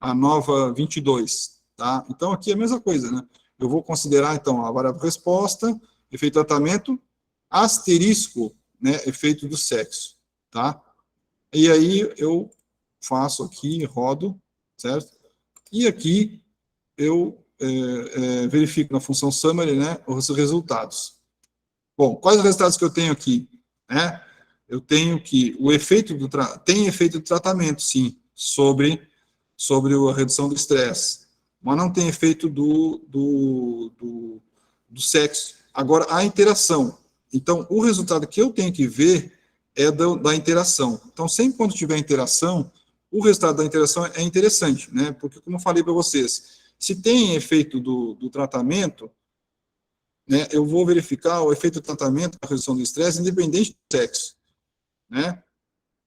ANOVA 22, tá? Então, aqui é a mesma coisa, né? Eu vou considerar, então, a variável resposta, efeito de tratamento, asterisco, né, efeito do sexo, tá? E aí eu faço aqui, rodo, certo? E aqui eu verifico na função summary, né, os resultados. Bom, quais os resultados que eu tenho aqui? Né? Eu tenho que o efeito tem efeito de tratamento, sim, sobre a redução do estresse, mas não tem efeito do sexo. Agora, a interação. Então, o resultado que eu tenho que ver é da interação. Então, sempre quando tiver interação, o resultado da interação é interessante, né? Porque, como eu falei para vocês, se tem efeito do tratamento, né, eu vou verificar o efeito do tratamento na redução do estresse, independente do sexo, né?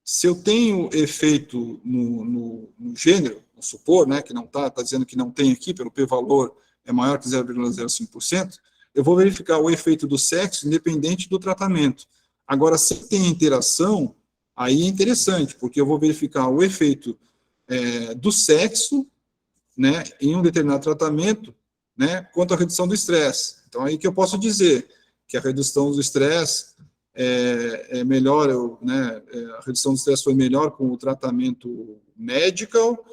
Se eu tenho efeito no gênero, vamos supor, né, que não está dizendo que não tem aqui, pelo p-valor é maior que 0,05%, eu vou verificar o efeito do sexo independente do tratamento. Agora, se tem interação, aí é interessante, porque eu vou verificar o efeito do sexo, né, em um determinado tratamento, né, quanto à redução do estresse. Então, aí que eu posso dizer que a redução do estresse é melhor, né, a redução do estresse foi melhor com o tratamento medical,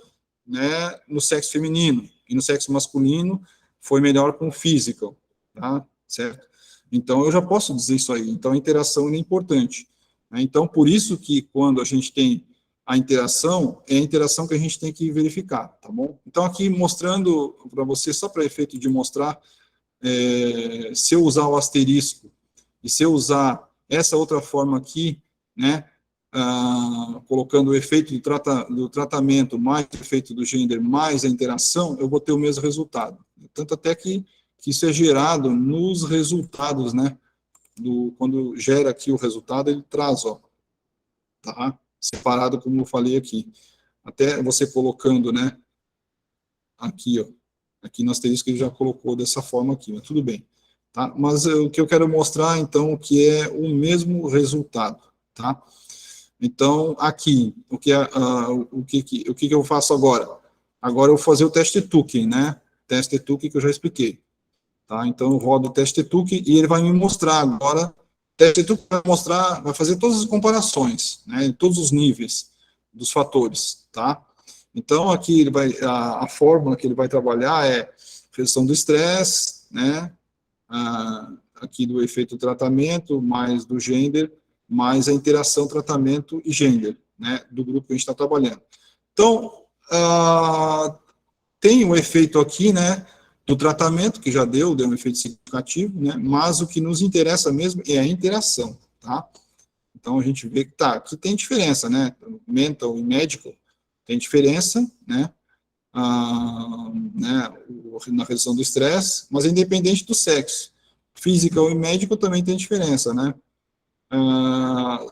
né, no sexo feminino, e no sexo masculino foi melhor com o physical, tá? Certo? Então, eu já posso dizer isso aí. Então, a interação é importante, né? Então, por isso que quando a gente tem a interação, é a interação que a gente tem que verificar, tá bom? Então, aqui mostrando para você, só para efeito de mostrar, se eu usar o asterisco e se eu usar essa outra forma aqui, né, colocando o efeito do tratamento mais o efeito do gender mais a interação, eu vou ter o mesmo resultado. Tanto até que isso é gerado nos resultados, né, quando gera aqui o resultado, ele traz, ó, tá? Separado, como eu falei aqui. Até você colocando, né, aqui, ó, aqui no asterisco ele já colocou dessa forma aqui, mas tudo bem. Tá? Mas o que eu quero mostrar, então, que é o mesmo resultado, tá? Então, aqui, o que eu faço agora? Agora eu vou fazer o teste Turing, né? Teste Turing que eu já expliquei. Tá? Então, eu rodo o teste Turing e ele vai me mostrar agora. O teste Turing vai mostrar, vai fazer todas as comparações, né? Em todos os níveis dos fatores, tá? Então, aqui ele vai, a fórmula que ele vai trabalhar é redução do estresse, né? Aqui do efeito tratamento, mais do gender, mais a interação tratamento e gender, né? Do grupo que a gente está trabalhando. Então, tem um efeito aqui, né? Do tratamento, que já deu um efeito significativo, né? Mas o que nos interessa mesmo é a interação, tá? Então, a gente vê que, tá, aqui tem diferença, né? Mental e medical tem diferença, né? Na redução do estresse, mas é independente do sexo. Physical e médico também tem diferença, né?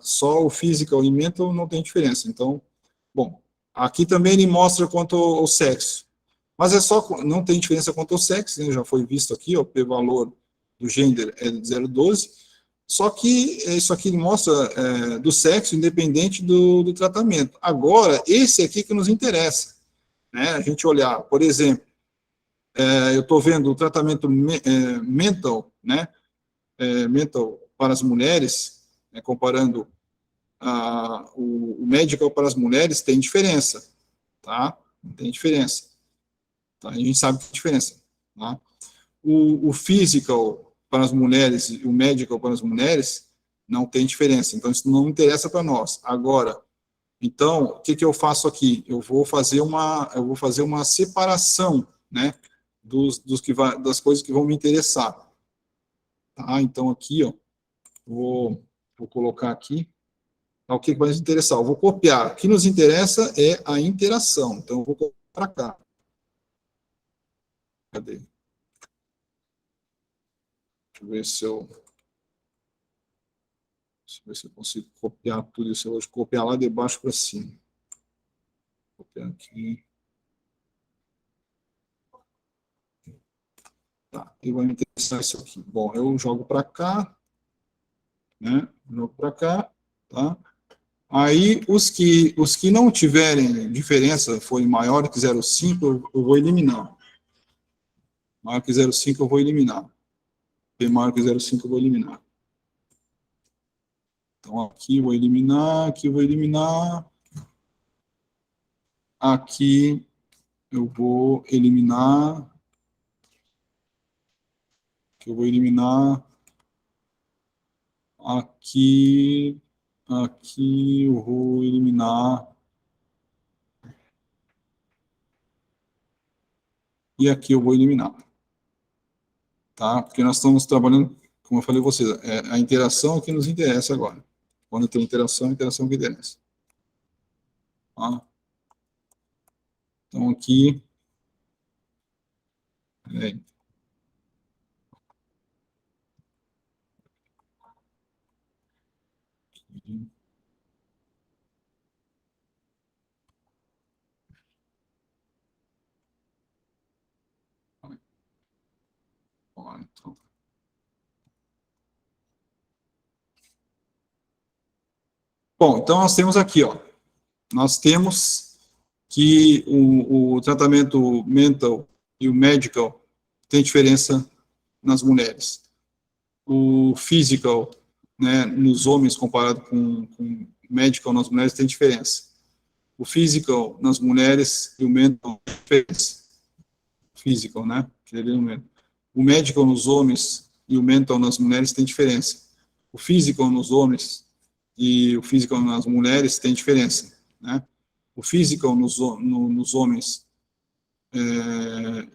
Só o physical e mental não tem diferença. Então, bom, aqui também ele mostra quanto ao sexo, mas é só, não tem diferença quanto ao sexo, né? Já foi visto aqui, ó, o p-valor do gender é de 0,12, só que isso aqui mostra do sexo independente do tratamento. Agora, esse aqui que nos interessa, né? A gente olhar, por exemplo, eu estou vendo o tratamento mental, né? Mental para as mulheres, né? Comparando o medical para as mulheres, tem diferença, tá? Tem diferença. Tá? A gente sabe que tem diferença. Tá? O physical para as mulheres e o medical para as mulheres não tem diferença. Então, isso não interessa para nós. Agora, então, o que eu faço aqui? Eu vou fazer uma separação, né, das coisas que vão me interessar. Tá? Então, aqui, ó, vou colocar aqui o que vai nos interessar. Eu vou copiar. O que nos interessa é a interação. Então, eu vou copiar para cá. Cadê? Deixa eu ver se eu consigo copiar tudo isso. Eu vou copiar lá de baixo para cima. Copiar aqui. Tá, e vai me interessar isso aqui. Bom, eu jogo para cá, né? Jogo para cá, tá? Aí, os que não tiverem diferença, forem maior que 0,5, eu vou eliminar. Maior que 0,5, eu vou eliminar. P maior que 0,5, eu vou eliminar. Então, aqui eu vou eliminar, aqui eu vou eliminar. Aqui eu vou eliminar. Aqui eu vou eliminar. Aqui eu vou eliminar. E aqui eu vou eliminar. Tá? Porque nós estamos trabalhando, como eu falei a vocês, a interação que nos interessa agora. Quando tem interação, a interação que interessa. Tá? Então, aqui... Então. Bom, então nós temos aqui, ó, nós temos que o tratamento mental e o medical tem diferença nas mulheres. O physical, né, nos homens comparado com medical nas mulheres tem diferença. O physical nas mulheres e o mental tem diferença. Physical, né? O medical nos homens e o mental nas mulheres tem diferença. O physical nos homens e o physical nas mulheres tem diferença, né? O physical nos homens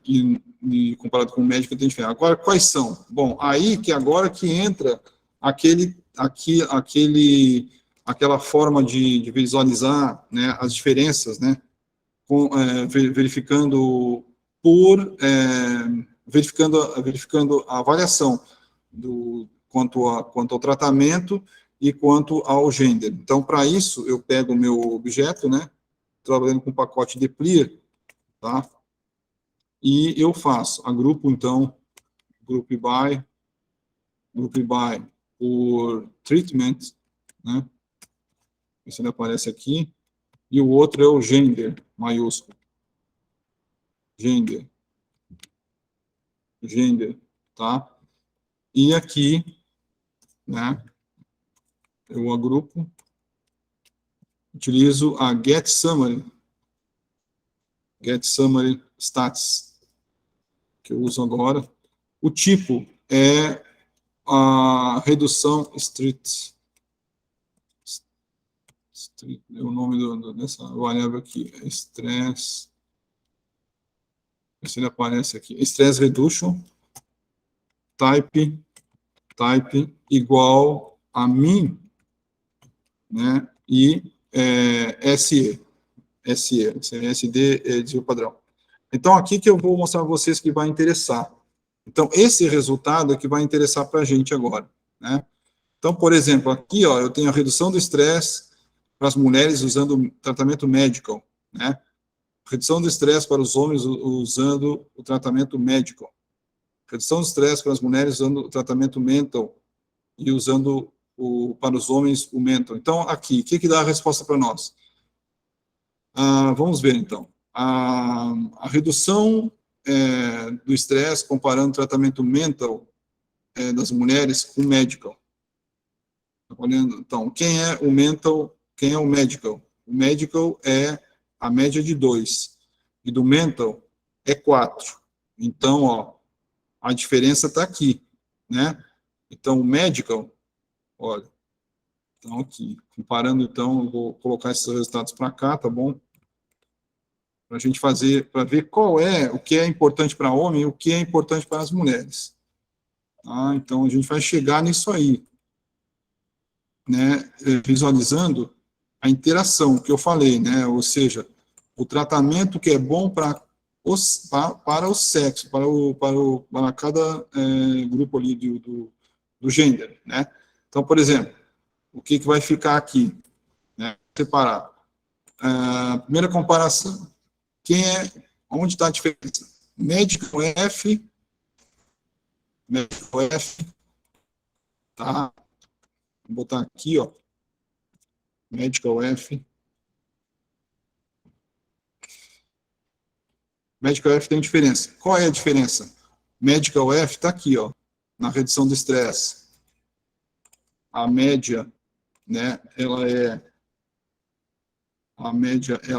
e comparado com o médico tem diferença. Agora, quais são? Bom, aí que agora que entra aquela forma de visualizar, né, as diferenças, né, verificando a avaliação quanto ao tratamento e quanto ao gênero. Então, para isso, eu pego o meu objeto, né, trabalhando com o pacote de Clear, tá? E eu faço, agrupo, então, group by por treatment, né? Esse ele aparece aqui. E o outro é o gender, maiúsculo. Gender. Gender, tá? E aqui, né, eu agrupo, utilizo a get summary stats, que eu uso agora. O tipo é a redução street, é o nome dessa variável aqui, é stress, se ele aparece aqui, stress reduction, type igual a min, né, e SE, SD é desvio padrão. Então, aqui que eu vou mostrar a vocês que vai interessar. Então, esse resultado é que vai interessar para a gente agora, né? Então, por exemplo, aqui, ó, eu tenho a redução do estresse para as mulheres usando tratamento medical, né? Redução do estresse para os homens usando o tratamento medical. Redução do estresse para as mulheres usando o tratamento mental e usando para os homens o mental. Então, aqui, o que dá a resposta para nós? Vamos ver, então. A redução do estresse, comparando o tratamento mental das mulheres com o medical. Então, quem é o mental, quem é o medical? O medical é a média de 2, e do mental é 4. Então, ó, a diferença está aqui, né? Então, o medical, olha, então aqui, comparando, então, eu vou colocar esses resultados para cá, tá bom? Para a gente fazer, para ver qual é, o que é importante para homem e o que é importante para as mulheres. Então, a gente vai chegar nisso aí, né, visualizando a interação que eu falei, né, ou seja, o tratamento que é bom para o sexo, para cada grupo ali do gênero, né. Então, por exemplo, o que vai ficar aqui, né, separar. Primeira comparação, onde está a diferença? Médico F, tá? Vou botar aqui, ó, Medical F. Medical F tem diferença. Qual é a diferença? Medical F está aqui, ó, na redução do estresse. A média, né, a média é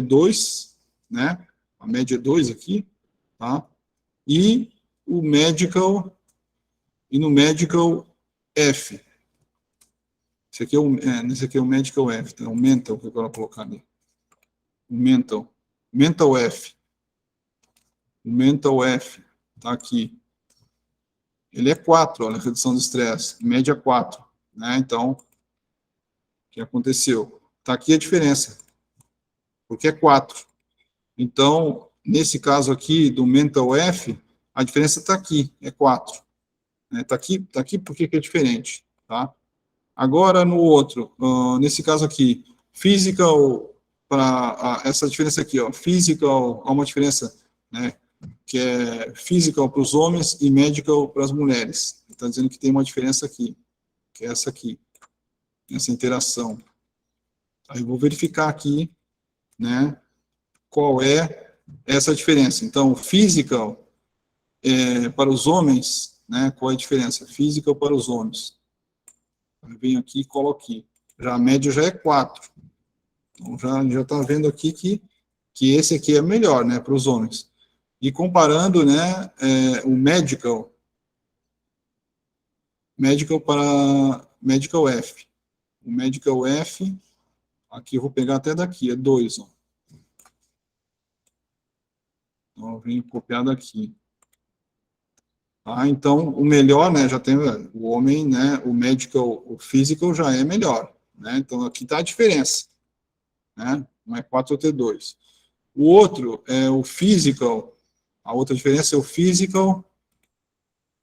2, né? A média é 2 aqui, tá? E no Medical F. Esse aqui é o Medical F, tá? O Mental, que eu quero colocar ali. O Mental F. O Mental F tá aqui. Ele é 4, olha, a redução do estresse, média 4, né? Então, o que aconteceu? Tá aqui a diferença, porque é 4. Então, nesse caso aqui do Mental F, a diferença está aqui, é 4. Né? Tá aqui porque que é diferente, tá? Agora, no outro, nesse caso aqui, Physical, para essa diferença aqui, ó, Physical, há uma diferença, né, que é Physical para os homens e Medical para as mulheres. Está dizendo que tem uma diferença aqui, que é essa aqui, essa interação. Aí eu vou verificar aqui, né, qual é essa diferença. Então, Physical para os homens, né, qual é a diferença? Physical para os homens. Eu venho aqui e coloco aqui. Já a média já é 4. Então, já está vendo aqui que esse aqui é melhor, né, para os homens. E comparando, né, o medical para medical F. O medical F, aqui eu vou pegar até daqui, é 2, ó. Então, eu venho copiado aqui. Então, o melhor, né, já tem o homem, né, o medical, o physical já é melhor, né, então aqui está a diferença, né, um é 4, outro é 2. O outro é o physical, a outra diferença é o physical,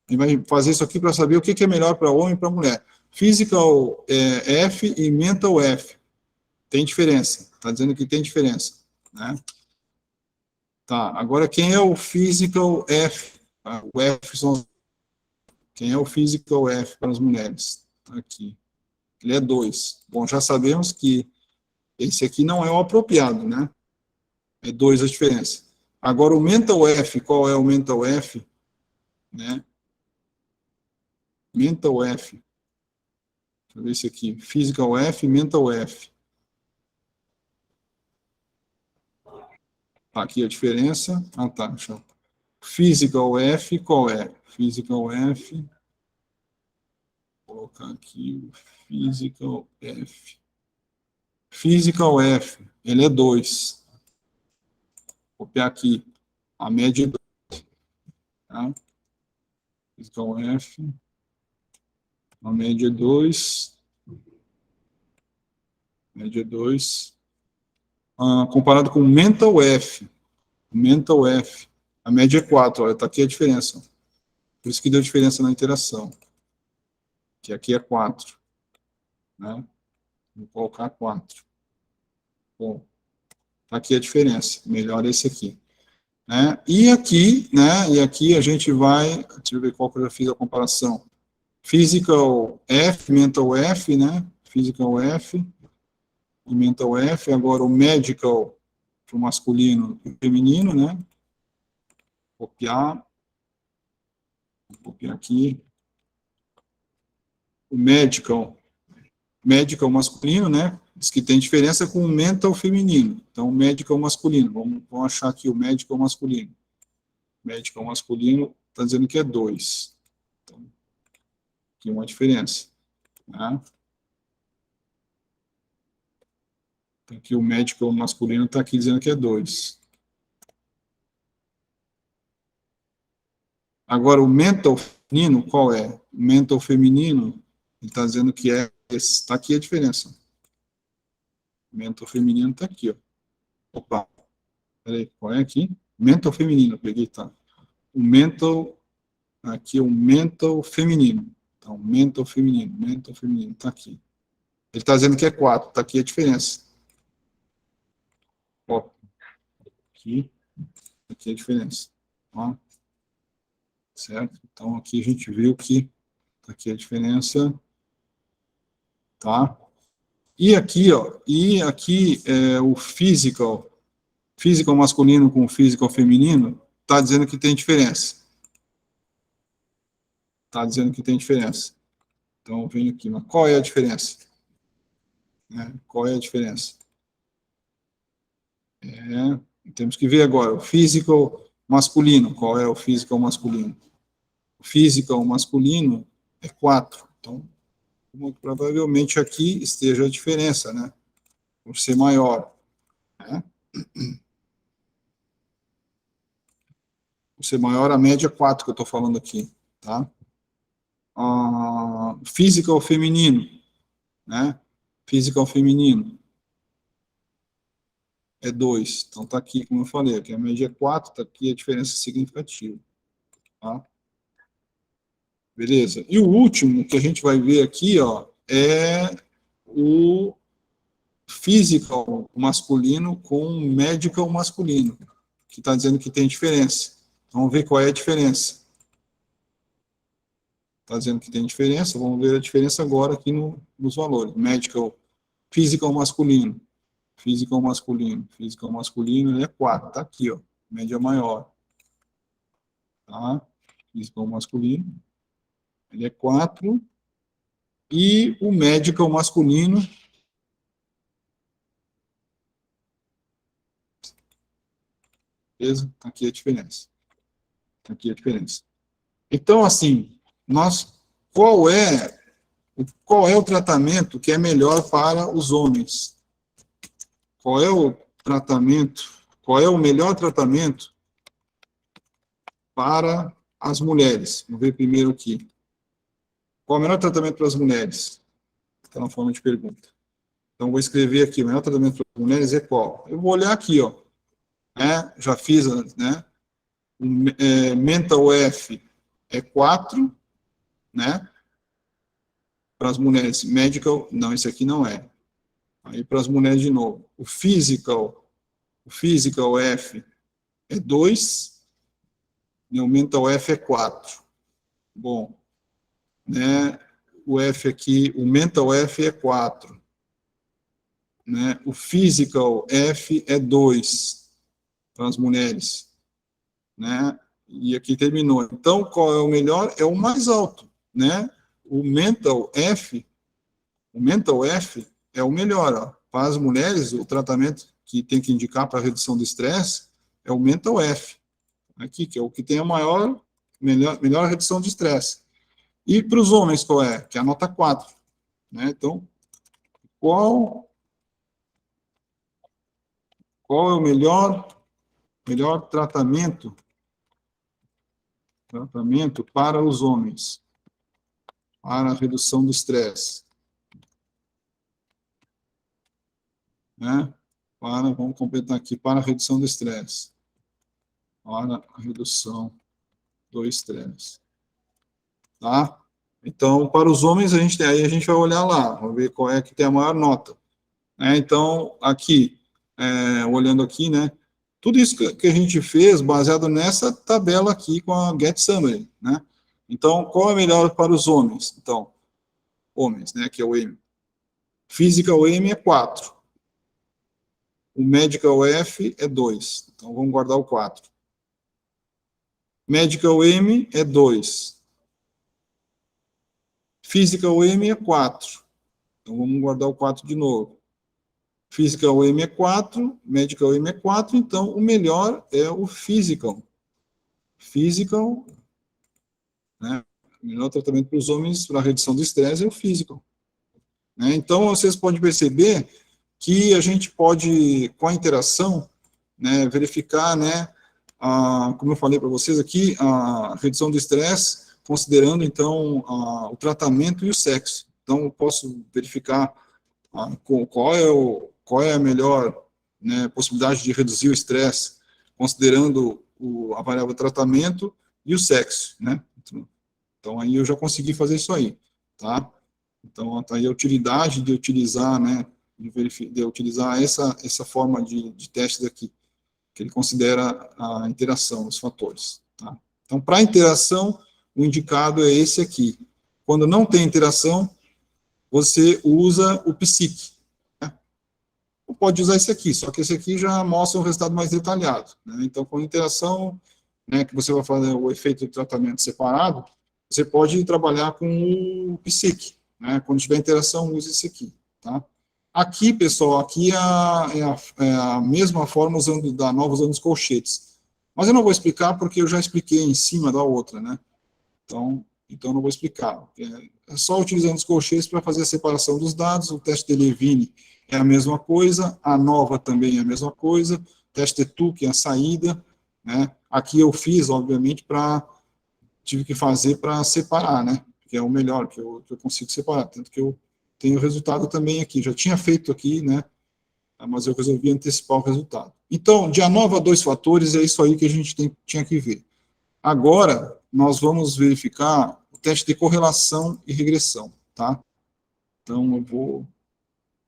a gente vai fazer isso aqui para saber o que é melhor para homem e para mulher. Physical F e mental F, tem diferença, está dizendo que tem diferença, né. Tá, agora quem é o physical F? O F são quem é o Physical F para as mulheres? aqui. Ele é 2. Bom, já sabemos que esse aqui não é o apropriado, né? É 2 a diferença. Agora, o mental F, qual é o mental F? Né? Mental F. Deixa eu ver esse aqui. Physical F, mental F. Tá aqui a diferença. Ah, tá. Deixa eu... Physical F, qual é? Physical F. Vou colocar aqui o Physical F. Physical F, ele é 2. Vou copiar aqui. A média é 2. Tá? Physical F. A média é 2. Média 2. Comparado com Mental F. Mental F. A média é 4. Olha, está aqui a diferença. Por isso que deu diferença na interação. Que aqui é 4. Né? Vou colocar 4. Bom, tá aqui a diferença. Melhor esse aqui. Né? E aqui a gente vai... Deixa eu ver qual que eu já fiz a comparação. Physical F, Mental F, né? Physical F e Mental F. Agora o Medical para o masculino e feminino, né? Copiar. Vou copiar aqui. O Medical masculino, né? Diz que tem diferença com o Mental feminino. Então, o Medical masculino. Vamos achar aqui o Medical masculino. Medical masculino está dizendo que é 2. Então, aqui uma diferença. Né? Aqui o Medical masculino está aqui dizendo que é 2. Agora, o mental feminino, qual é? O mental feminino, ele está dizendo que é esse. Está aqui a diferença. O mental feminino está aqui, ó. Opa, peraí, qual é aqui? Mental feminino, peguei, tá. O mental, aqui é o mental feminino. Então, mental feminino, está aqui. Ele está dizendo que é 4, está aqui a diferença. Ó, aqui a diferença. Ó. Certo? Então, aqui a gente viu que aqui a diferença, tá? E aqui, ó, o physical masculino com o physical feminino, tá dizendo que tem diferença. Tá dizendo que tem diferença. Então, eu venho aqui, mas qual é a diferença? Né? Qual é a diferença? Temos que ver agora, o physical masculino, qual é o physical masculino? O physical masculino é 4. Então, provavelmente aqui esteja a diferença, né? Por ser maior. Né? Por ser maior, a média é 4 que eu estou falando aqui. Tá? Physical feminino. Né? Physical feminino é 2. Então, está aqui, como eu falei, aqui a média é 4, está aqui a diferença significativa. Tá? Beleza? E o último que a gente vai ver aqui, ó, é o physical masculino com medical masculino, que está dizendo que tem diferença. Vamos ver qual é a diferença. Está dizendo que tem diferença, vamos ver a diferença agora aqui nos valores. Medical, physical masculino. Physical masculino, ele é 4, está aqui, ó, média maior. Tá? Physical masculino, ele é 4. E o medical masculino, beleza? Tá aqui a diferença. Tá aqui a diferença. Então, assim, qual é o tratamento que é melhor para os homens? Qual é o tratamento, qual é o melhor tratamento para as mulheres? Vamos ver primeiro aqui. Qual é o melhor tratamento para as mulheres? Está na forma de pergunta. Então, vou escrever aqui, o melhor tratamento para as mulheres é qual? Eu vou olhar aqui, ó. Né? Já fiz, né? Mental F é 4, né? Para as mulheres. Medical, não, esse aqui não é. Aí, para as mulheres, de novo. O physical F é 2, e o mental F é 4. Bom, né? o F aqui, o mental F é 4. Né? O physical F é 2 para as mulheres. Né? E aqui terminou. Então, qual é o melhor? É o mais alto. Né? O mental F é o melhor. Ó. Para as mulheres, o tratamento que tem que indicar para a redução do estresse é o mental F. Aqui, que é o que tem a melhor redução de estresse. E para os homens, qual é? Que é a nota 4. Né? Então, qual é o melhor tratamento para os homens, para a redução do estresse? Né? Vamos completar aqui, para a redução do estresse. Para a redução do estresse. Tá? Então, para os homens, a gente vai olhar lá, vamos ver qual é que tem a maior nota. Então, aqui, olhando aqui, né, tudo isso que a gente fez baseado nessa tabela aqui com a Get Summary, né? Então, qual é melhor para os homens? Então, homens, né, que é o M. Physical M é 4. O Medical F é 2. Então, vamos guardar o 4. Medical M é 2. Physical M é 4. Então, vamos guardar o 4 de novo. Physical M é 4, Medical M é 4, então o melhor é o Physical. Physical, né? O melhor tratamento para os homens para a redução do estresse é o Physical. Né? Então, vocês podem perceber que a gente pode, com a interação, né, verificar, né, como eu falei para vocês aqui, a redução do estresse, considerando, então, o tratamento e o sexo. Então, eu posso verificar qual é a melhor, né, possibilidade de reduzir o estresse, considerando a variável tratamento e o sexo, né? Então, aí eu já consegui fazer isso aí, tá? Então, tá aí a utilidade de utilizar, né, de utilizar essa forma de teste daqui, que ele considera a interação dos fatores, tá? Então, para interação, o indicado é esse aqui. Quando não tem interação, você usa o psique. Né? Ou pode usar esse aqui, só que esse aqui já mostra um resultado mais detalhado. Né? Então, com interação, né, que você vai fazer o efeito do tratamento separado, você pode trabalhar com o psique. Né? Quando tiver interação, use esse aqui. Tá? Aqui, pessoal, aqui é a mesma forma usando os colchetes. Mas eu não vou explicar porque eu já expliquei em cima da outra, né? Então não vou explicar. É só utilizando os colchetes para fazer a separação dos dados. O teste de Levine é a mesma coisa, a nova também é a mesma coisa, o teste de Tuque é a saída, né? Aqui eu fiz, obviamente, tive que fazer para separar, né? Que é o melhor, que eu consigo separar, tanto que eu tenho o resultado também aqui. Já tinha feito aqui, né? Mas eu resolvi antecipar o resultado. Então, de ANOVA 2 fatores, é isso aí que a gente tinha que ver. Agora, nós vamos verificar o teste de correlação e regressão, tá? Então, eu vou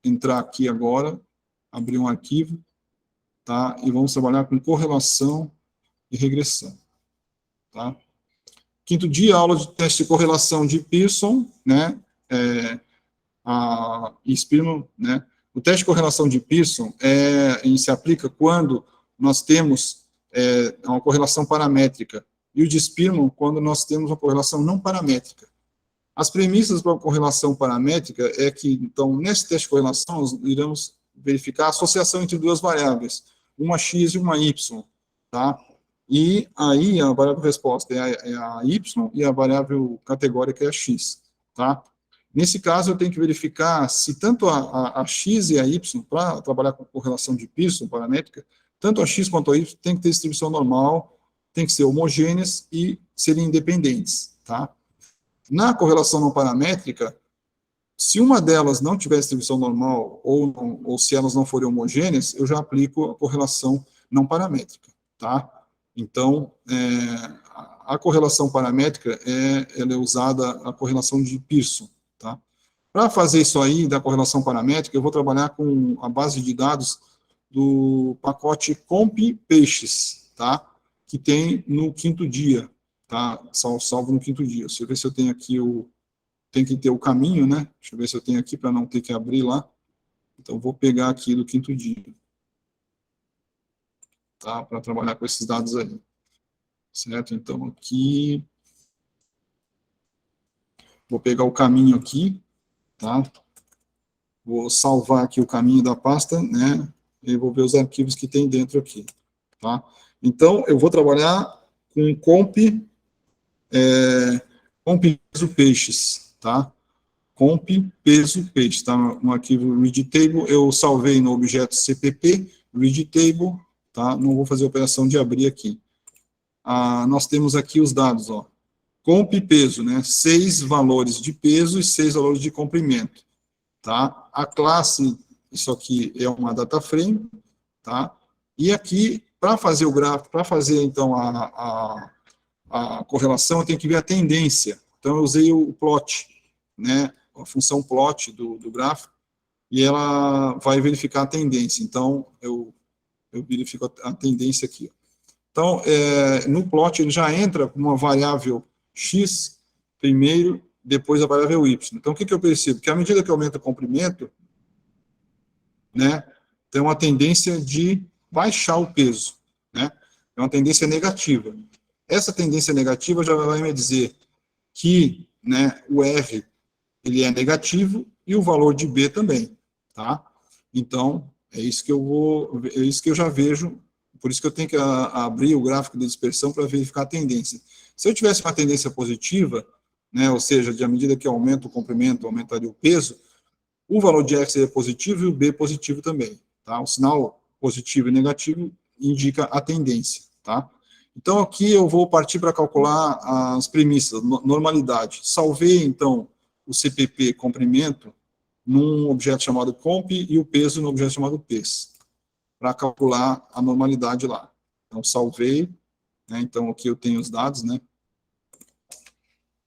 entrar aqui agora, abrir um arquivo, tá? E vamos trabalhar com correlação e regressão, tá? Quinto dia, aula de teste de correlação de Pearson, né? E Spearman, né? O teste de correlação de Pearson se aplica quando nós temos uma correlação paramétrica, e o de Spearman quando nós temos uma correlação não paramétrica. As premissas para a correlação paramétrica é que, então, nesse teste de correlação, nós iremos verificar a associação entre duas variáveis, uma x e uma y, tá? E aí a variável resposta é a y e a variável categórica é a x, tá? Nesse caso, eu tenho que verificar se tanto a x e a y, para trabalhar com correlação de Pearson paramétrica, tanto a x quanto a y tem que ter distribuição normal, tem que ser homogêneas e serem independentes, tá? Na correlação não paramétrica, se uma delas não tiver distribuição normal ou se elas não forem homogêneas, eu já aplico a correlação não paramétrica, tá? Então, a correlação paramétrica ela é usada a correlação de Pearson, tá? Para fazer isso aí da correlação paramétrica, eu vou trabalhar com a base de dados do pacote CompPeixes, tá? Que tem no quinto dia, tá? Salvo no quinto dia. Deixa eu ver se eu tenho aqui tem que ter o caminho, né? Deixa eu ver se eu tenho aqui para não ter que abrir lá. Então, vou pegar aqui do quinto dia, tá? Para trabalhar com esses dados aí, certo? Então, aqui, vou pegar o caminho aqui, tá? Vou salvar aqui o caminho da pasta, né? E vou ver os arquivos que tem dentro aqui, tá? Então, eu vou trabalhar com comp peso peixes, tá? Comp peso peixe, tá? No arquivo readTable, eu salvei no objeto CPP, readTable, tá? Não vou fazer a operação de abrir aqui. Nós temos aqui os dados, ó. Comp peso, né? 6 valores de peso e 6 valores de comprimento, tá? A classe, isso aqui é uma data frame, tá? E aqui, para fazer o gráfico, para fazer, então, a correlação, eu tenho que ver a tendência. Então, eu usei o plot, né? A função plot do gráfico, e ela vai verificar a tendência. Então, eu verifico a tendência aqui. Então, no plot, ele já entra com uma variável x primeiro, depois a variável y. Então, o que eu percebo? Que à medida que aumenta o comprimento, né, tem uma tendência de baixar o peso, né? É uma tendência negativa. Essa tendência negativa já vai me dizer que, né, o R ele é negativo e o valor de B também, tá? Então, é isso que eu já vejo, por isso que eu tenho que abrir o gráfico de dispersão para verificar a tendência. Se eu tivesse uma tendência positiva, né, ou seja, à medida que aumenta o comprimento, aumentaria o peso, o valor de X seria positivo e o B positivo também, tá? O sinal positivo e negativo indica a tendência, tá? Então, aqui eu vou partir para calcular as premissas, normalidade. Salvei, então, o CPP comprimento num objeto chamado comp e o peso num objeto chamado pes, para calcular a normalidade lá. Então, salvei, né? Então, aqui eu tenho os dados, né?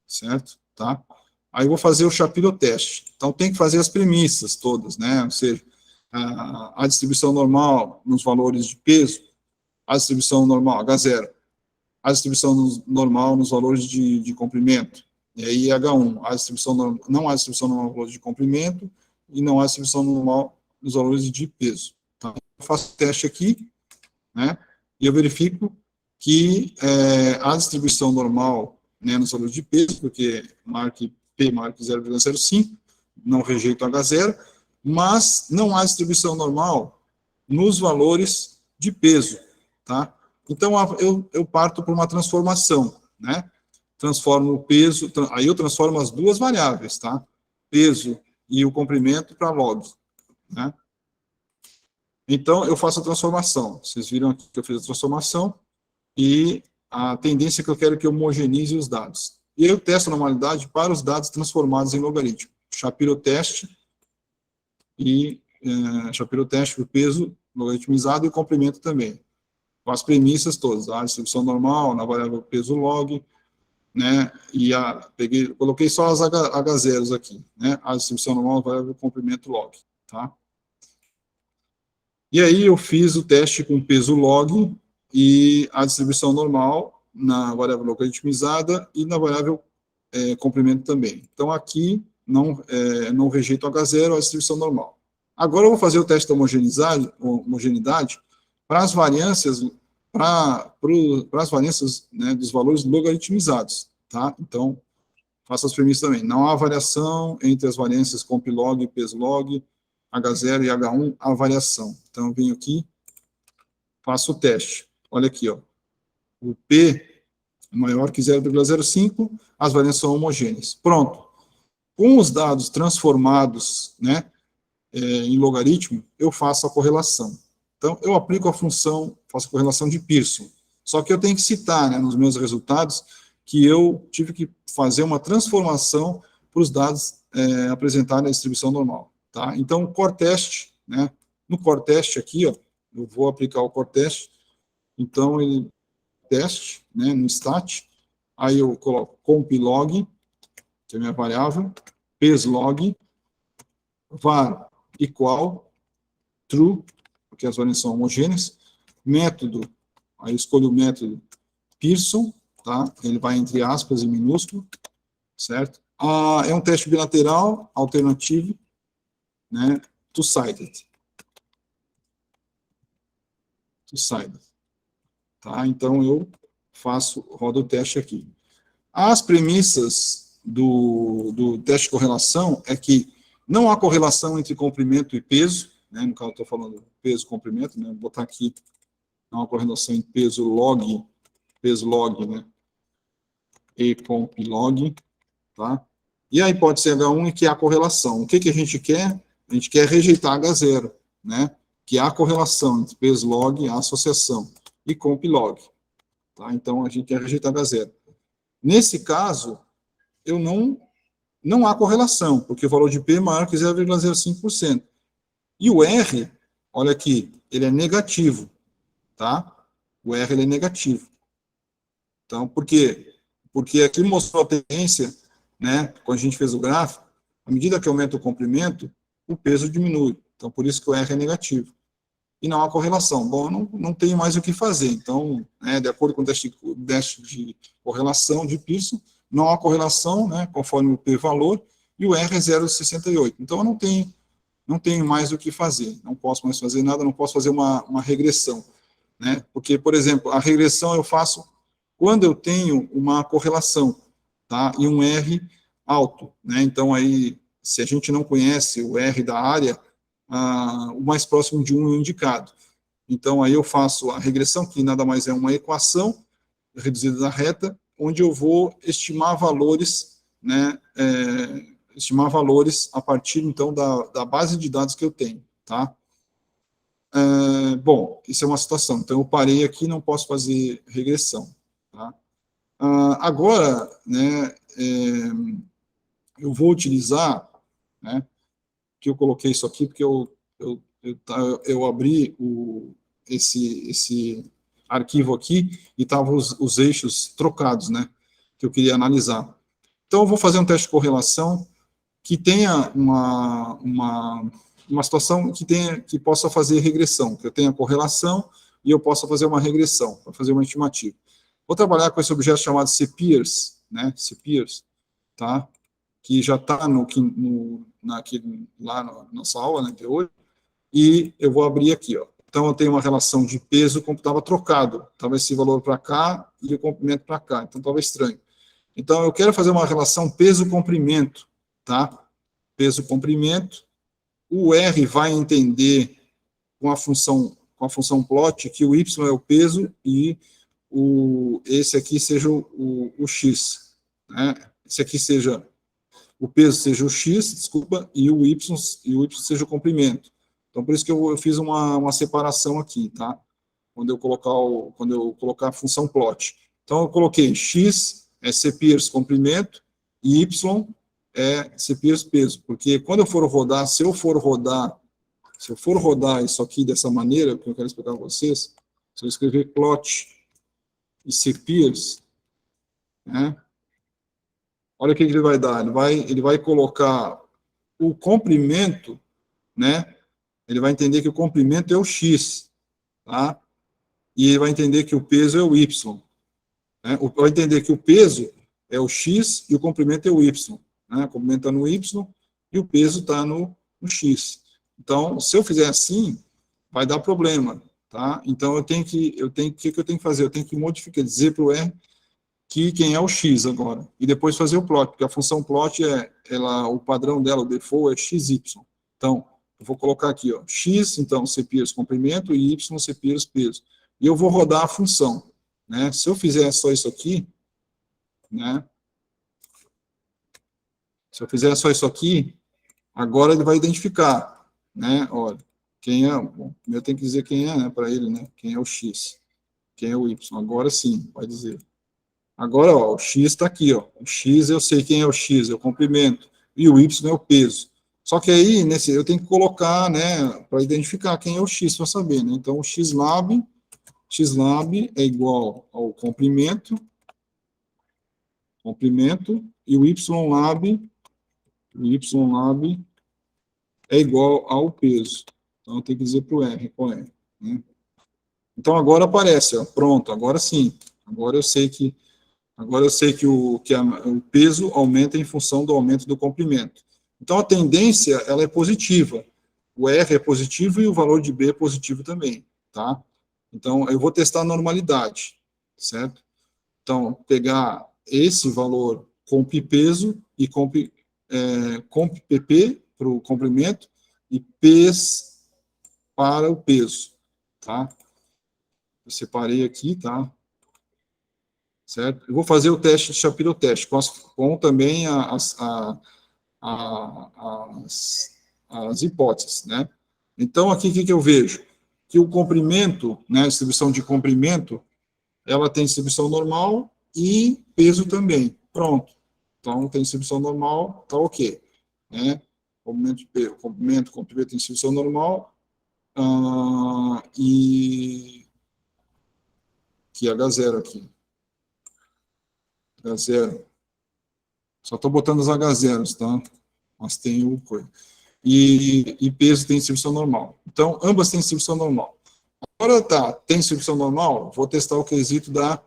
Certo? Tá? Aí eu vou fazer o Shapiro-teste. Então, tem que fazer as premissas todas, né? Ou seja, a distribuição normal nos valores de peso, a distribuição normal, H0, a distribuição normal nos valores de comprimento, e aí H1, não há distribuição normal nos valores de comprimento, e não há distribuição normal nos valores de peso. Então, eu faço o teste aqui, né? E eu verifico que a distribuição normal, né, nos valores de peso, porque marque P marque 0,05, não rejeito H0, mas não há distribuição normal nos valores de peso, tá? Então, eu parto por uma transformação, né? Transformo o peso, aí eu transformo as duas variáveis, tá? Peso e o comprimento para log, né? Então, eu faço a transformação. Vocês viram aqui que eu fiz a transformação e a tendência que eu quero é que eu homogeneize os dados. E eu testo a normalidade para os dados transformados em logaritmo. Shapiro-teste e Shapiro-teste para o peso logaritmizado e o comprimento também. Com as premissas todas, a distribuição normal, na variável peso log, né, e coloquei só as H0s aqui, né, a distribuição normal, na variável comprimento log, tá? E aí eu fiz o teste com peso log e a distribuição normal na variável logaritmizada e na variável comprimento também. Então, aqui não rejeito H0, a distribuição normal. Agora eu vou fazer o teste da homogeneidade para as variâncias, né, dos valores logaritmizados, tá? Então, faço as premissas também. Não há variação entre as variâncias comp-log, pes-log, H0 e H1, há variação. Então, eu venho aqui, faço o teste. Olha aqui, ó. O P é maior que 0,05, as variâncias são homogêneas. Pronto. Com os dados transformados, né, em logaritmo, eu faço a correlação. Então, eu aplico a função, faço a correlação de Pearson. Só que eu tenho que citar, né, nos meus resultados que eu tive que fazer uma transformação para os dados apresentarem a distribuição normal. Tá? Então, o core test, né, no core test aqui, ó, eu vou aplicar o core test. Então, ele teste, né, no stat, aí eu coloco comp-log, que é a minha variável, pes-log, var igual, true, porque as varianças são homogêneas, método, aí eu escolho o método Pearson, tá? Ele vai entre aspas e minúsculo, certo? É um teste bilateral, alternativo, né, two-sided. Two-sided. Tá? Então, eu rodo o teste aqui. As premissas do teste de correlação é que não há correlação entre comprimento e peso, né? No caso, eu estou falando peso e comprimento, né? Vou botar aqui, não há correlação em peso log, né? E comp log, tá? E a hipótese H1 é que há correlação. O que a gente quer? A gente quer rejeitar H0, né? Que há correlação entre peso log, a associação, e comp log. Tá? Então, a gente quer rejeitar H0. Nesse caso, não há correlação, porque o valor de P é maior que 0,05%. E o R, olha aqui, ele é negativo, tá? O R ele é negativo. Então, por quê? Porque aqui mostrou a tendência, né, quando a gente fez o gráfico, à medida que aumenta o comprimento, o peso diminui. Então, por isso que o R é negativo. E não há correlação. Bom, não tenho mais o que fazer. Então, né, de acordo com o teste de correlação de Pearson, não há correlação, né, conforme o p-valor, e o R é 0,68. Então, eu não tenho mais o que fazer. Não posso mais fazer nada, não posso fazer uma regressão. Né? Porque, por exemplo, a regressão eu faço quando eu tenho uma correlação, tá? E um R alto, né? Então, aí, se a gente não conhece o R da área, o mais próximo de 1 é o indicado. Então, aí eu faço a regressão, que nada mais é uma equação reduzida da reta, onde eu vou estimar valores, né, estimar valores a partir, então, da base de dados que eu tenho, tá? Bom, isso é uma situação. Então, eu parei aqui, não posso fazer regressão, tá? Agora, né, eu vou utilizar, né, que eu coloquei isso aqui, porque eu abri esse arquivo aqui e estavam os eixos trocados, né, que eu queria analisar. Então, eu vou fazer um teste de correlação que tenha uma situação que possa fazer regressão, que eu tenha correlação e eu possa fazer uma regressão, para fazer uma estimativa. Vou trabalhar com esse objeto chamado CPeers, né, CPeers, tá? Que já está lá na nossa aula, né, de hoje, e eu vou abrir aqui, ó. Então, eu tenho uma relação de peso, como estava trocado, estava esse valor para cá e o comprimento para cá, então estava estranho. Então, eu quero fazer uma relação peso-comprimento, tá? Peso-comprimento, o R vai entender com a função plot que o Y é o peso e esse aqui seja o X, né? Esse aqui seja o peso seja o X, desculpa, e o Y seja o comprimento. Então, por isso que eu fiz uma separação aqui, tá? Quando eu colocar a função plot. Então, eu coloquei X é CPeers comprimento e Y é CPeers peso, porque quando eu for rodar, se eu for rodar isso aqui dessa maneira, que eu quero explicar para vocês, se eu escrever plot e CPeers, né? Olha o que ele vai dar. Ele vai colocar o comprimento, né? Ele vai entender que o comprimento é o X, tá? E ele vai entender que o peso é o Y. Né? Vai entender que o peso é o X e o comprimento é o Y. Né? O comprimento está no Y e o peso está no X. Então, se eu fizer assim, vai dar problema, tá? Então, o que eu tenho que fazer? Eu tenho que modificar, dizer para o R que quem é o X agora, e depois fazer o plot, porque a função plot o padrão dela, o default é XY. Então, eu vou colocar aqui, ó, X, então, CPeers comprimento, e Y, CPeers peso. E eu vou rodar a função, né? Se eu fizer só isso aqui, né? Se eu fizer só isso aqui, agora ele vai identificar, né? Olha, quem é, bom, eu tenho que dizer quem é, né, para ele, né? Quem é o X, quem é o Y. Agora sim, vai dizer. Agora, ó, o X está aqui, ó. O X eu sei quem é o X, é o comprimento, e o Y é o peso. Só que aí, eu tenho que colocar, né, para identificar quem é o X, para saber, né? Então, o Xlab é igual ao comprimento, e o Ylab é igual ao peso. Então, eu tenho que dizer para o R qual é, né? Então, agora aparece, ó, pronto, agora sim. Agora eu sei que Agora eu sei que o peso aumenta em função do aumento do comprimento. Então, a tendência, ela é positiva. O R é positivo e o valor de B é positivo também, tá? Então, eu vou testar a normalidade, certo? Então, pegar esse valor comp peso e comp PP para o comprimento e P's para o peso, tá? Eu separei aqui, tá? Certo? Eu vou fazer o teste de Shapiro-Test, com também as hipóteses, né? Então, aqui, o que eu vejo? Que o comprimento, né, a distribuição de comprimento, ela tem distribuição normal e peso também. Pronto. Então, tem distribuição normal, tá ok. Né? Comprimento tem distribuição normal, e que é H0 aqui. H0. Só estou botando os H0s, tá? Mas tem o coisa. E peso tem distribuição normal. Então, ambas têm distribuição normal. Agora, tá, tem distribuição normal, vou testar o quesito da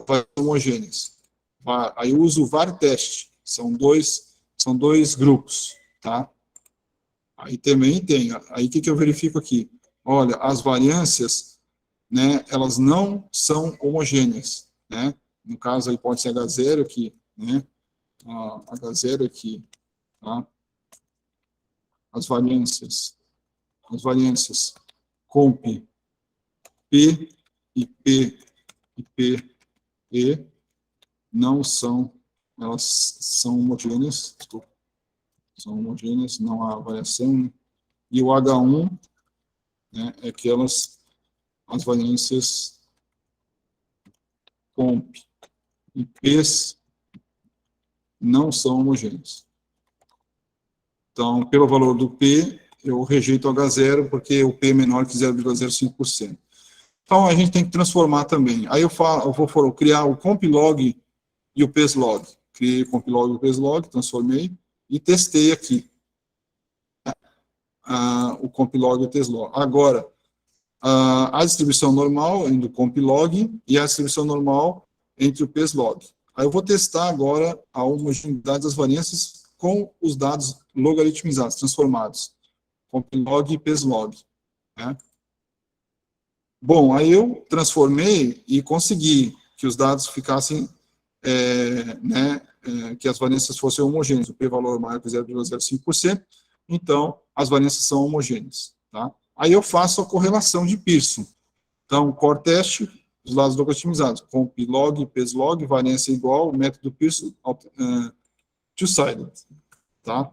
variação homogêneas. Aí eu uso o var-teste, são dois grupos, tá? Aí também tem, aí o que eu verifico aqui? Olha, as variâncias, né, elas não são homogêneas, né? No caso, aí pode ser H0 aqui, né? H0 aqui, tá? As variâncias comp P e P e P e não são, elas são homogêneas, são homogêneas, não há variação, e o H1, né, é que as variâncias comp e P's não são homogêneas. Então, pelo valor do P, eu rejeito o H0, porque o P é menor que 0,05%. Então, a gente tem que transformar também. Aí eu vou criar o comp-log e o peslog. Criei o comp-log e o peslog, transformei e testei aqui o comp-log e o peslog. Agora, a distribuição normal entre o comp-log e a distribuição normal entre o peslog. Aí eu vou testar agora a homogeneidade das variâncias com os dados logaritmizados, transformados. Comp-log e peslog. Né? Bom, aí eu transformei e consegui que os dados ficassem, que as variâncias fossem homogêneas, o p-valor maior que 0,05%, então as variâncias são homogêneas. Tá? Aí eu faço a correlação de Pearson. Então, core teste, os dados logaritmizados, comp-log, peslog, variância igual, método Pearson, two-sided. Tá?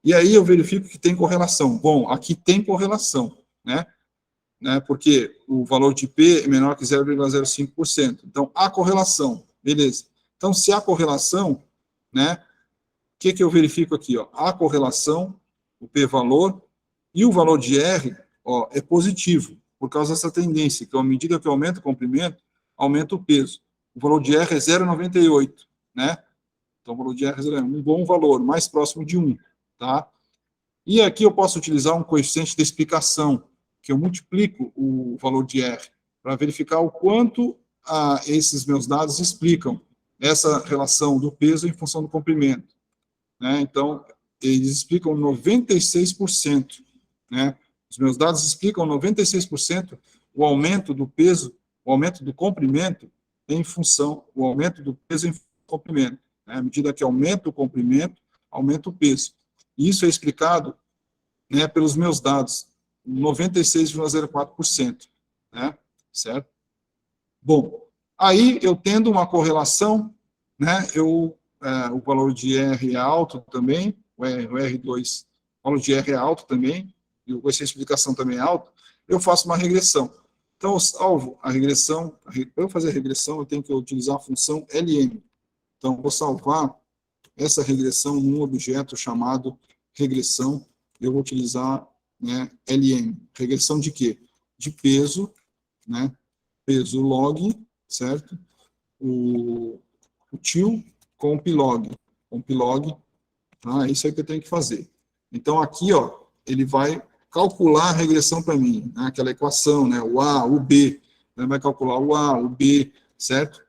E aí eu verifico que tem correlação. Bom, aqui tem correlação, né? Porque o valor de P é menor que 0,05%. Então, há correlação, beleza. Então, se há correlação, né, o que eu verifico aqui? Ó? Há correlação, o P-valor, e o valor de R é positivo, por causa dessa tendência, que à medida que aumenta o comprimento, aumenta o peso. O valor de R é 0,98, né? Então, o valor de R é um bom valor, mais próximo de 1, tá? E aqui eu posso utilizar um coeficiente de explicação, que eu multiplico o valor de R, para verificar o quanto esses meus dados explicam essa relação do peso em função do comprimento. Né? Então, eles explicam 96%. Né? Os meus dados explicam 96% o aumento do peso, o aumento do comprimento em função, o aumento do peso em função do comprimento. Né? À medida que aumenta o comprimento, aumenta o peso. E isso é explicado, né, pelos meus dados, 96,04%, né, certo? Bom, aí eu tendo uma correlação, né, o valor de R é alto também, o R2, o valor de R é alto também, e essa explicação também é alta, eu faço uma regressão. Então, eu salvo a regressão, para eu fazer a regressão, eu tenho que utilizar a função LM. Então, eu vou salvar essa regressão num objeto chamado regressão, eu vou utilizar, né, LM. Regressão de quê? De peso, né, peso log, certo? O tio comp-log, tá? É isso aí que eu tenho que fazer. Então, aqui, ó, ele vai calcular a regressão para mim, né, aquela equação, né, o A, o B, ele vai calcular o A, o B, certo?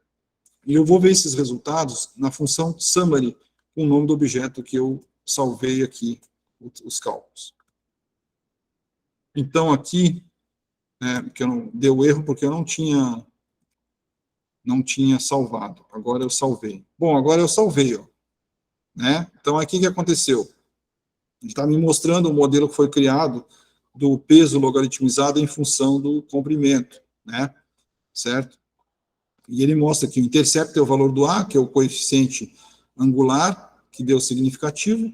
E eu vou ver esses resultados na função summary, com o nome do objeto que eu salvei aqui, os cálculos. Então, aqui, que deu erro porque eu não tinha salvado. Agora eu salvei. Bom, agora eu salvei, ó, né? Então, aqui o que aconteceu? Ele está me mostrando o modelo que foi criado do peso logaritmizado em função do comprimento, né? Certo? E ele mostra que o intercepto é o valor do A, que é o coeficiente angular, que deu significativo,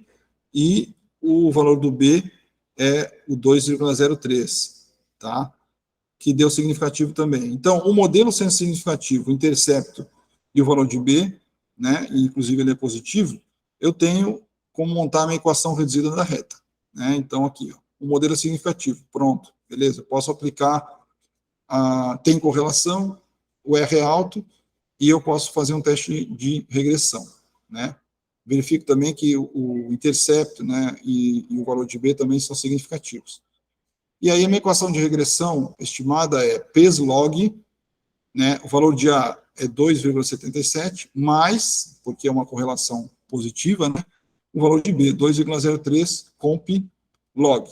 e o valor do B é o 2,03, tá? Que deu significativo também. Então, o modelo sendo significativo, o intercepto e o valor de B, né, e inclusive ele é positivo, eu tenho como montar a minha equação reduzida da reta, né? Então, aqui, ó, o modelo é significativo, pronto, beleza, eu posso aplicar, tem correlação, o R é alto, e eu posso fazer um teste de regressão, né? Verifico também que o intercepto, né, e o valor de B também são significativos. E aí a minha equação de regressão estimada é peso log, né, o valor de A é 2,77, mais, porque é uma correlação positiva, né, o valor de B, 2,03, comp log,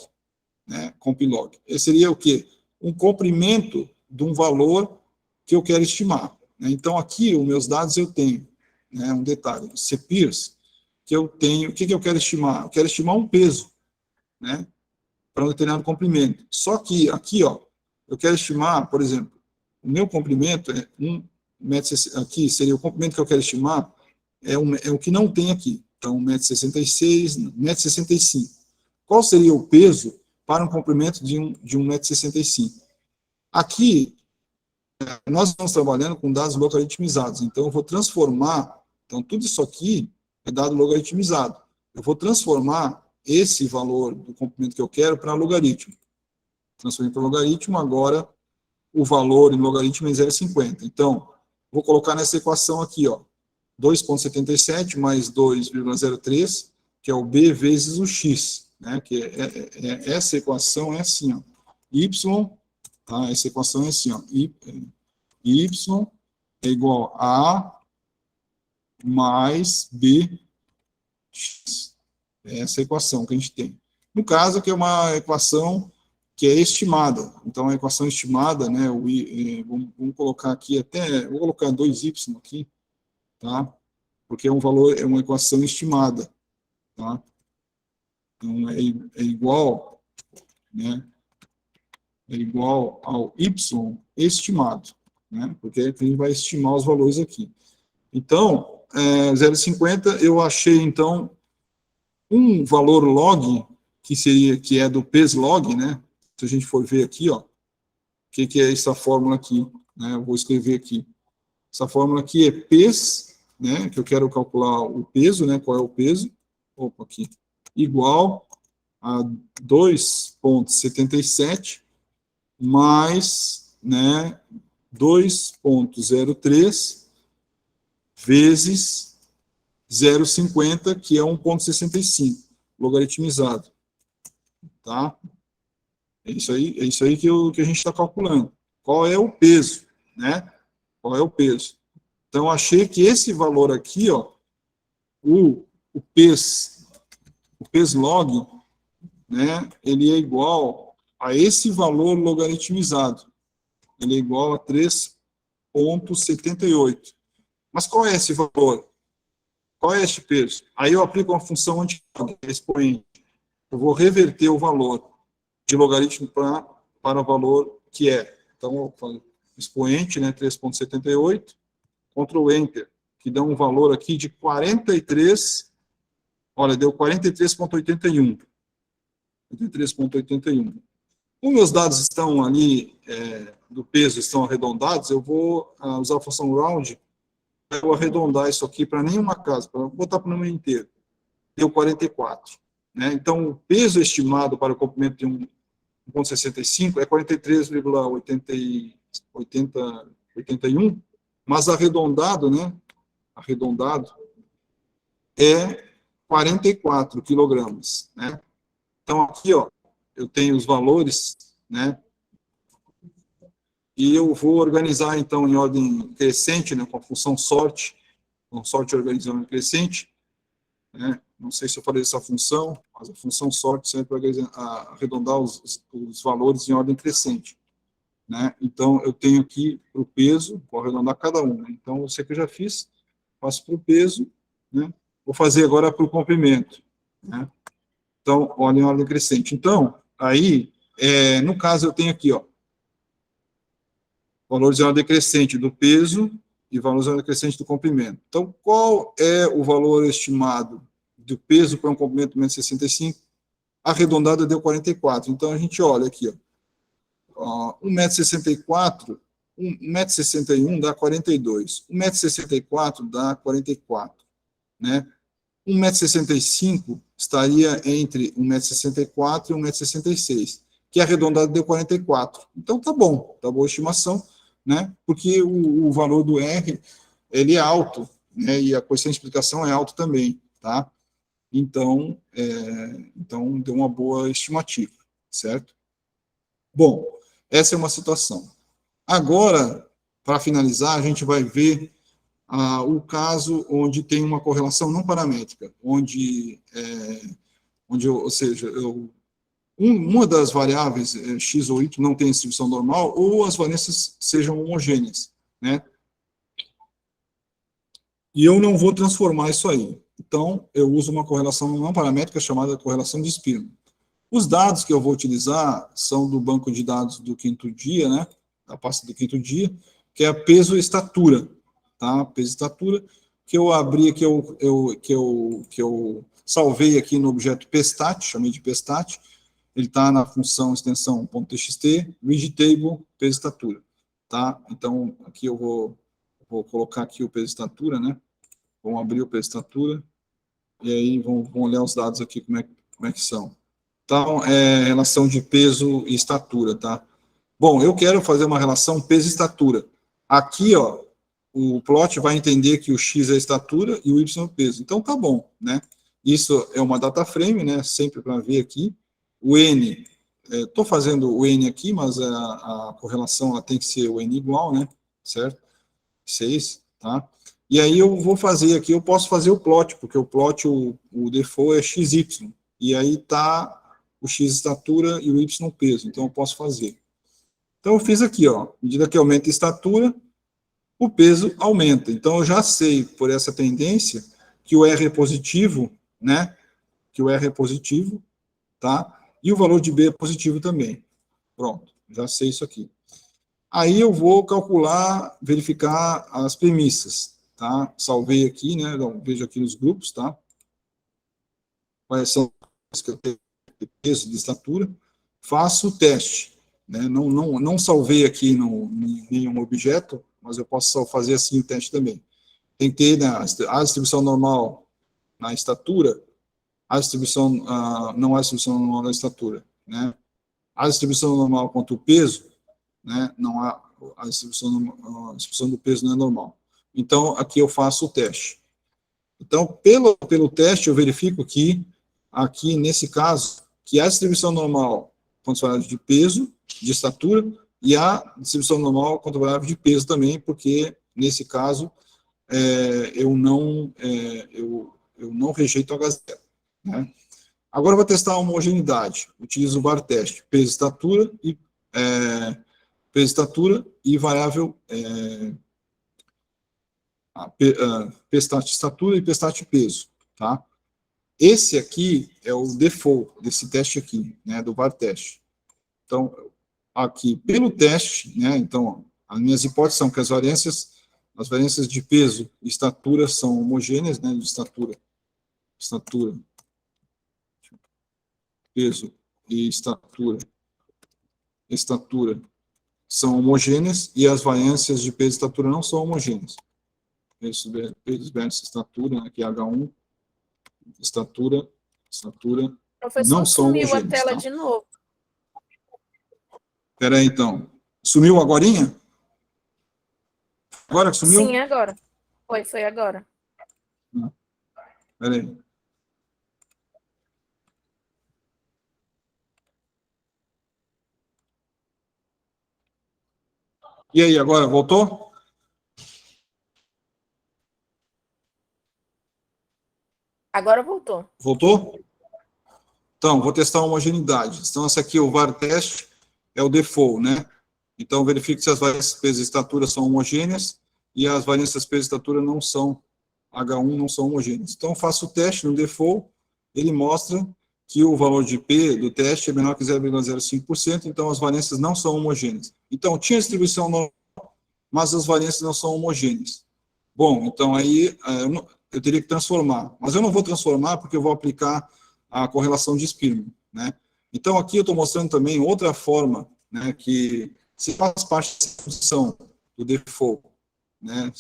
né, comp log. Esse seria o quê? Um comprimento de um valor que eu quero estimar. Né? Então, aqui, os meus dados eu tenho, né, um detalhe, CPIRS, que eu tenho, o que eu quero estimar? Eu quero estimar um peso, né, para um determinado comprimento. Só que aqui, ó, eu quero estimar, por exemplo, o meu comprimento é 1 metro, aqui seria o comprimento que eu quero estimar, é o que não tem aqui. Então, 1,66 m, 1,65 m. Qual seria o peso para um comprimento de 1,65 m? Aqui, nós estamos trabalhando com dados logaritmizados, então eu vou transformar, então tudo isso aqui é dado logaritmizado. Eu vou transformar esse valor do comprimento que eu quero para logaritmo. Transferir para logaritmo, agora o valor em logaritmo é 0,50. Então, vou colocar nessa equação aqui, ó, 2,77 mais 2,03, que é o B vezes o X, né, que essa equação é assim, ó, Y, tá, essa equação é assim, ó, Y é igual a A mais B X. É essa equação que a gente tem. No caso, que é uma equação que é estimada. Então, a equação estimada, né, vamos colocar aqui até, vou colocar 2y aqui, tá? Porque é um valor, é uma equação estimada, tá? Então, é igual, né, é igual ao y estimado, né? Porque a gente vai estimar os valores aqui. Então, 0,50, eu achei, então, um valor log, que é do peso log, né? Se a gente for ver aqui, ó, o que é essa fórmula aqui, né? Eu vou escrever aqui. Essa fórmula aqui é PES, né? Que eu quero calcular o peso, né? Qual é o peso? Opa, aqui. Igual a 2,77 mais, né, 2,03 vezes 0,50, que é 1,65, logaritmizado. Tá? É isso aí que a gente está calculando. Qual é o peso, né? Qual é o peso? Então, achei que esse valor aqui, ó, o PES log, né, ele é igual a esse valor logaritmizado. Ele é igual a 3,78. Mas qual é esse valor? Qual é este peso? Aí eu aplico uma função anti-log, expoente. Eu vou reverter o valor de logaritmo para o valor que é. Então, eu falo expoente, né, 3,78, Ctrl Enter, que dá um valor aqui de 43, olha, deu 43,81. 43,81. Como meus dados estão ali, do peso, estão arredondados, eu vou usar a função round, eu vou arredondar isso aqui para nenhuma casa, para botar para o número inteiro. Deu 44. Né? Então, o peso estimado para o comprimento de 1,65 é 43,81, mas arredondado, né? Arredondado é 44 quilogramas, né? Então, aqui, ó, eu tenho os valores, né? e eu vou organizar, então, em ordem crescente, né, com a função sorte, com sorte organizando crescente, né? Não sei se eu falei dessa função, mas a função sorte serve para arredondar os valores em ordem crescente, né? Então, eu tenho aqui para o peso, vou arredondar cada um, né? Então, eu sei que eu já fiz, faço para o peso, né? Vou fazer agora para o comprimento, né? Então, olha em ordem crescente. Então, aí, no caso, eu tenho aqui, ó, valores em ordem crescente do peso e valores em ordem crescente do comprimento. Então, qual é o valor estimado do peso para um comprimento de 1,65 m? Arredondado deu 44. Então, a gente olha aqui, ó, 1,64 m, 1,61 m dá 42. 1,64 m dá 44, né? 1,65 m estaria entre 1,64 m e 1,66 m, que arredondado deu 44. Então, tá bom, tá boa a estimação, né? Porque o valor do R, ele é alto, né? E a coeficiente de explicação é alto também, tá? Então, então deu uma boa estimativa, certo? Bom, essa é uma situação. Agora, para finalizar, a gente vai ver o caso onde tem uma correlação não paramétrica, ou seja, uma das variáveis x ou y não tem distribuição normal, ou as variâncias sejam homogêneas, né? E eu não vou transformar isso aí. Então, eu uso uma correlação não paramétrica chamada correlação de Spearman. Os dados que eu vou utilizar são do banco de dados do quinto dia, né? Da pasta do quinto dia, que é peso e estatura, tá? Peso e estatura, que eu abri, que eu salvei aqui no objeto pstat, chamei de pstat. Ele está na função extensão .txt, readTable, peso e estatura, tá? Então, aqui eu vou colocar aqui o peso e estatura, né? Vamos abrir o peso e estatura, e aí vamos olhar os dados aqui, como é que são. Então, relação de peso e estatura, tá? Bom, eu quero fazer uma relação peso e estatura. Aqui, ó, o plot vai entender que o x é a estatura e o y é o peso. Então, tá bom, né? Isso é uma data frame, né? Sempre para ver aqui. O n, estou fazendo o n aqui, mas a correlação ela tem que ser o n igual, né? Certo? 6, tá? E aí eu vou fazer aqui, eu posso fazer o plot, porque o plot, o default é xy. E aí tá o x estatura e o y peso. Então eu posso fazer. Então eu fiz aqui, ó, à medida que aumenta a estatura, o peso aumenta. Então eu já sei, por essa tendência, que o R é positivo, né? Que o R é positivo, tá? E o valor de B é positivo também. Pronto, já sei isso aqui. Aí eu vou calcular, verificar as premissas, tá? Salvei aqui, né? Então, vejo aqui nos grupos, tá? Quais são os que eu tenho de peso, de estatura. Faço o teste, né? Não salvei aqui em nenhum objeto, mas eu posso fazer assim o teste também. Tem que ter, né, a distribuição normal na estatura, a distribuição, não há distribuição normal na estatura, né? A distribuição normal quanto o peso, né? Não há a distribuição do peso não é normal. Então, aqui eu faço o teste. Então, pelo teste, eu verifico que, aqui nesse caso, que a distribuição normal quanto variável de peso, de estatura, e a distribuição normal quanto variável de peso também, porque, nesse caso, eu não rejeito H0. Né? Agora eu vou testar a homogeneidade. Utilizo o bar teste, peso, estatura e variável pestat estatura e pestat peso, tá? Esse aqui é o default desse teste aqui, né, do VAR teste. Então, aqui, pelo teste, né, então, as minhas hipóteses são que as variâncias de peso e estatura são homogêneas, né, de estatura, peso e estatura são homogêneas e as variâncias de peso e estatura não são homogêneas. Peso versus estatura, né, que é H1, estatura, não Professor, são sumiu a homogêneos, tela tá? de novo. Espera aí, então. Sumiu agorinha? Agora que Sim, sumiu? agora. Foi agora. Espera aí. E aí, agora, voltou? Agora voltou. Voltou? Então, vou testar a homogeneidade. Então, essa aqui, o var teste, é o default, né? Então, verifique se as variâncias peso e estatura são homogêneas e as variâncias peso e estatura não são, H1 não são homogêneas. Então, faço o teste no default, ele mostra que o valor de P do teste é menor que 0,05%, então as variâncias não são homogêneas. Então, tinha distribuição normal, mas as variâncias não são homogêneas. Bom, então aí eu teria que transformar, mas eu não vou transformar porque eu vou aplicar a correlação de Spearman, né? Então aqui eu estou mostrando também outra forma, né, que se faz parte da função do default, né?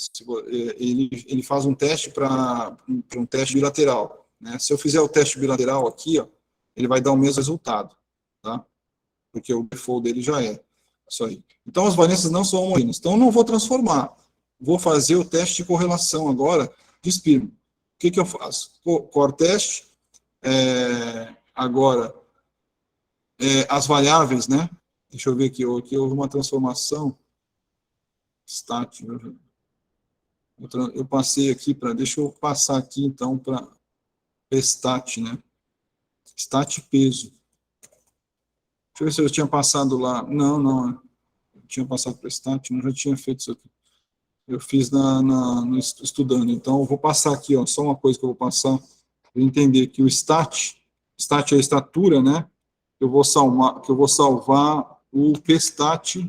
Ele faz um teste para um teste bilateral, né? Se eu fizer o teste bilateral aqui, ó, ele vai dar o mesmo resultado, tá? Porque o default dele já é isso aí. Então as variâncias não são homogêneas. Então eu não vou transformar. Vou fazer o teste de correlação agora de Spearman. O que eu faço? Core teste, agora, as variáveis, né? Deixa eu ver aqui, aqui houve uma transformação. Stat, eu passei aqui para, deixa eu passar aqui então para stat, né? Stat peso. Deixa eu ver se eu tinha passado lá. Não, eu tinha passado para stat, não já tinha feito isso aqui. Eu fiz no estudando. Então, eu vou passar aqui, ó, só uma coisa que eu vou passar para entender que o stat é a estatura, né? Que eu vou salvar o pstat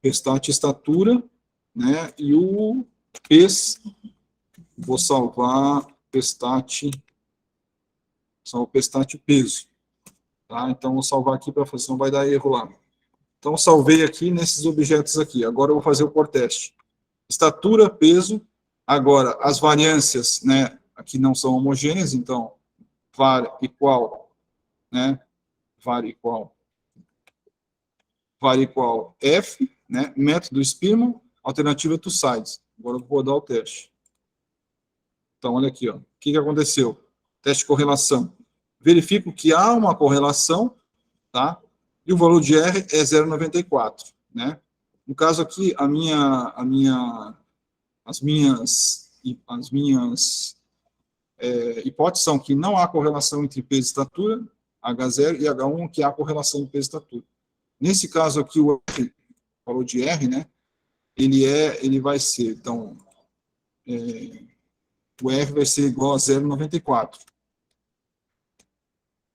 estatura, né? E o pes, vou salvar pstat peso, tá? Então, vou salvar aqui para fazer, não vai dar erro lá. Então, salvei aqui nesses objetos aqui. Agora eu vou fazer o core teste. Estatura, peso. Agora, as variâncias, né, aqui não são homogêneas, então, var igual, né, var igual F, né, método Spearman, alternativa two sides. Agora eu vou rodar o teste. Então, olha aqui, ó. O que aconteceu? Teste de correlação. Verifico que há uma correlação, tá? E o valor de R é 0,94, né? No caso aqui, as minhas hipóteses são que não há correlação entre peso e estatura, H0 e H1, que há correlação entre peso e estatura. Nesse caso aqui, o R, valor de R, né? Ele vai ser, então, o R vai ser igual a 0,94.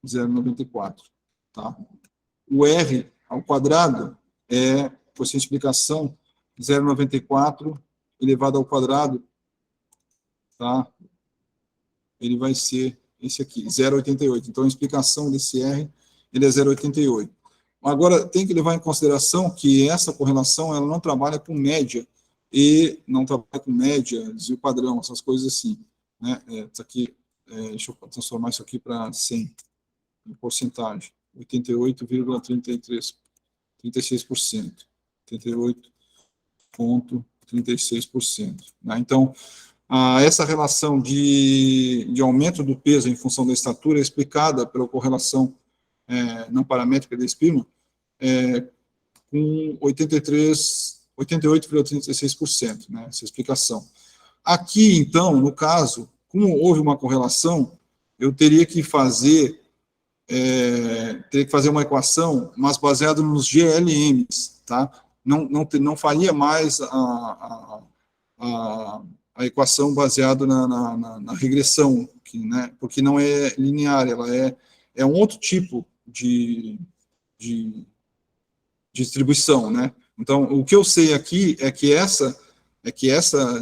0,94, tá? O R ao quadrado é, por sem explicação, 0,94 elevado ao quadrado, tá? Ele vai ser esse aqui, 0,88. Então, a explicação desse R, ele é 0,88. Agora, tem que levar em consideração que essa correlação, ela não trabalha com média, e não trabalha com média, desvio padrão, essas coisas assim, né? Isso aqui, deixa eu transformar isso aqui para 100, em porcentagem, 88,36%. 88,36%. Né? Então, essa relação de aumento do peso em função da estatura é explicada pela correlação não paramétrica de Spearman com 88,36%, né, essa explicação. Aqui, então, no caso, como houve uma correlação, eu teria que fazer uma equação, mas baseada nos GLMs, tá? Não faria mais a equação baseada na regressão, né? Porque não é linear, ela é um outro tipo de distribuição, né? Então, o que eu sei aqui é que essa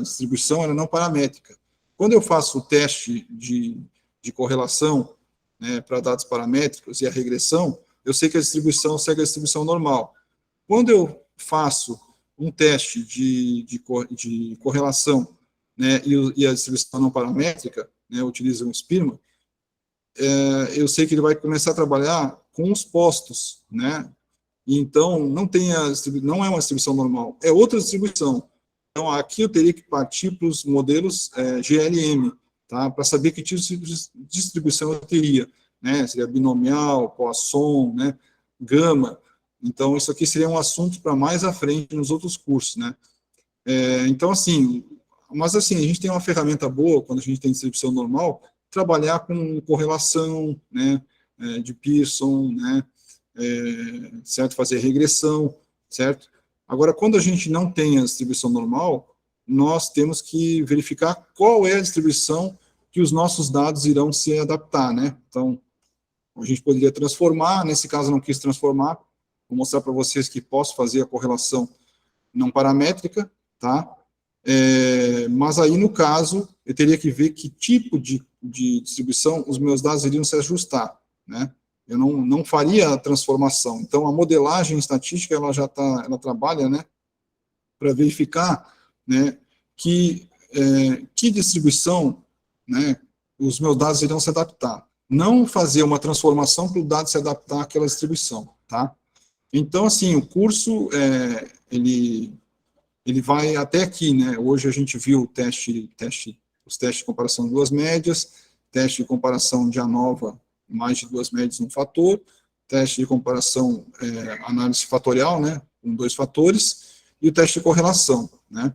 distribuição ela é não paramétrica. Quando eu faço o teste de correlação, né, para dados paramétricos e a regressão, eu sei que a distribuição segue a distribuição normal. Quando eu faço um teste de correlação, né, e a distribuição não paramétrica, né, utiliza um Spearman, eu sei que ele vai começar a trabalhar com os postos, né? E então não é uma distribuição normal, é outra distribuição. Então aqui eu teria que partir para os modelos GLM, tá? Para saber que tipo de distribuição eu teria, né? Seria binomial, Poisson, né? Gama. Então, isso aqui seria um assunto para mais à frente nos outros cursos, né? Então, assim, mas assim, a gente tem uma ferramenta boa, quando a gente tem distribuição normal, trabalhar com correlação, né, de Pearson, né, certo? Fazer regressão, certo? Agora, quando a gente não tem a distribuição normal, nós temos que verificar qual é a distribuição que os nossos dados irão se adaptar, né? Então, a gente poderia transformar, nesse caso não quis transformar, vou mostrar para vocês que posso fazer a correlação não paramétrica, tá? Mas aí, no caso, eu teria que ver que tipo de distribuição os meus dados iriam se ajustar, né? Eu não faria a transformação. Então, a modelagem estatística, ela trabalha, né, para verificar, né, que distribuição, né, os meus dados irão se adaptar. Não fazer uma transformação para o dado se adaptar àquela distribuição, tá? Então, assim, o curso, ele vai até aqui, né? Hoje a gente viu os testes de comparação de duas médias, teste de comparação de ANOVA, mais de duas médias num fator, teste de comparação, análise fatorial, né? Com 2 fatores, e o teste de correlação, né?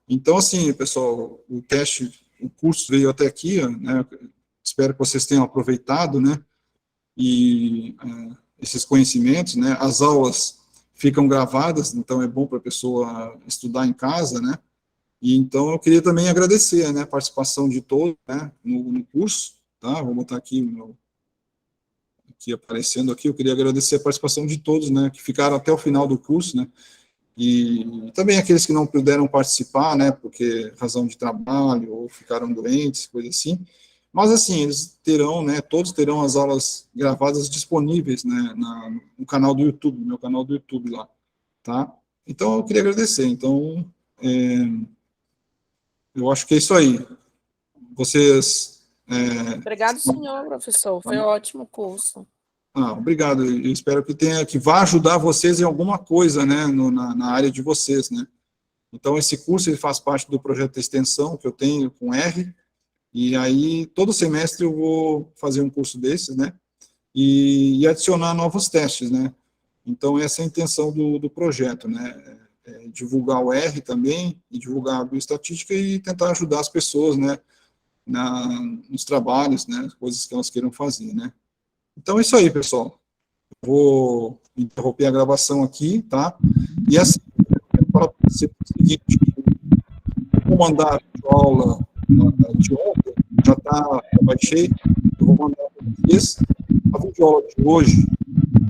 Então, assim, pessoal, o curso veio até aqui, né? Espero que vocês tenham aproveitado, né? E esses conhecimentos, né? As aulas ficam gravadas, então é bom para a pessoa estudar em casa, né? E então eu queria também agradecer, né, a participação de todos, né, no curso, tá? Vou botar aqui aqui aparecendo aqui. Eu queria agradecer a participação de todos, né, que ficaram até o final do curso, né? E também aqueles que não puderam participar, né, porque razão de trabalho ou ficaram doentes, coisa assim. Mas, assim, eles terão, né, todos terão as aulas gravadas disponíveis, né, no canal do YouTube, no meu canal do YouTube lá, tá? Então, eu queria agradecer. Então, eu acho que é isso aí. Vocês... Obrigado, senhor professor. Foi um ótimo curso. Obrigado. Eu espero que vá ajudar vocês em alguma coisa, né, na área de vocês, né? Então, esse curso ele faz parte do projeto de extensão que eu tenho com R, e aí, todo semestre eu vou fazer um curso desses, né, e adicionar novos testes, né. Então, essa é a intenção do projeto, né, divulgar o R também, e divulgar a bioestatística e tentar ajudar as pessoas, né, nos trabalhos, né, coisas que elas queiram fazer, né. Então, é isso aí, pessoal. Vou interromper a gravação aqui, tá? E assim, para o seguinte, vou mandar a aula de ontem, eu baixei, eu vou mandar para vocês. A videoaula de hoje,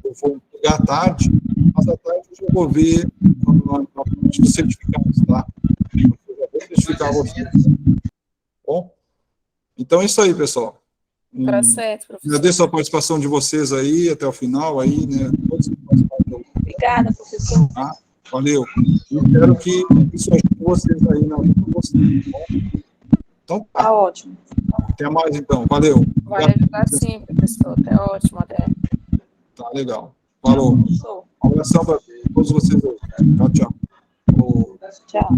eu vou pegar à tarde, mas à tarde eu já vou ver na parte dos certificados, tá? Eu já vou certificar vocês. Bom? Então é isso aí, pessoal. Tá certo, professor. Agradeço a participação de vocês aí, até o final, aí, né? Todos que participaram. Obrigada, professor. Tá? Valeu. E espero que isso ajude vocês aí na luta com vocês, tá bom? Então, Tá ótimo. Até mais, então. Valeu. Vai ajudar sim, professor. Tá ótimo, até. Tá legal. Falou. Um abração para todos vocês aí. Tchau, tchau. Tchau.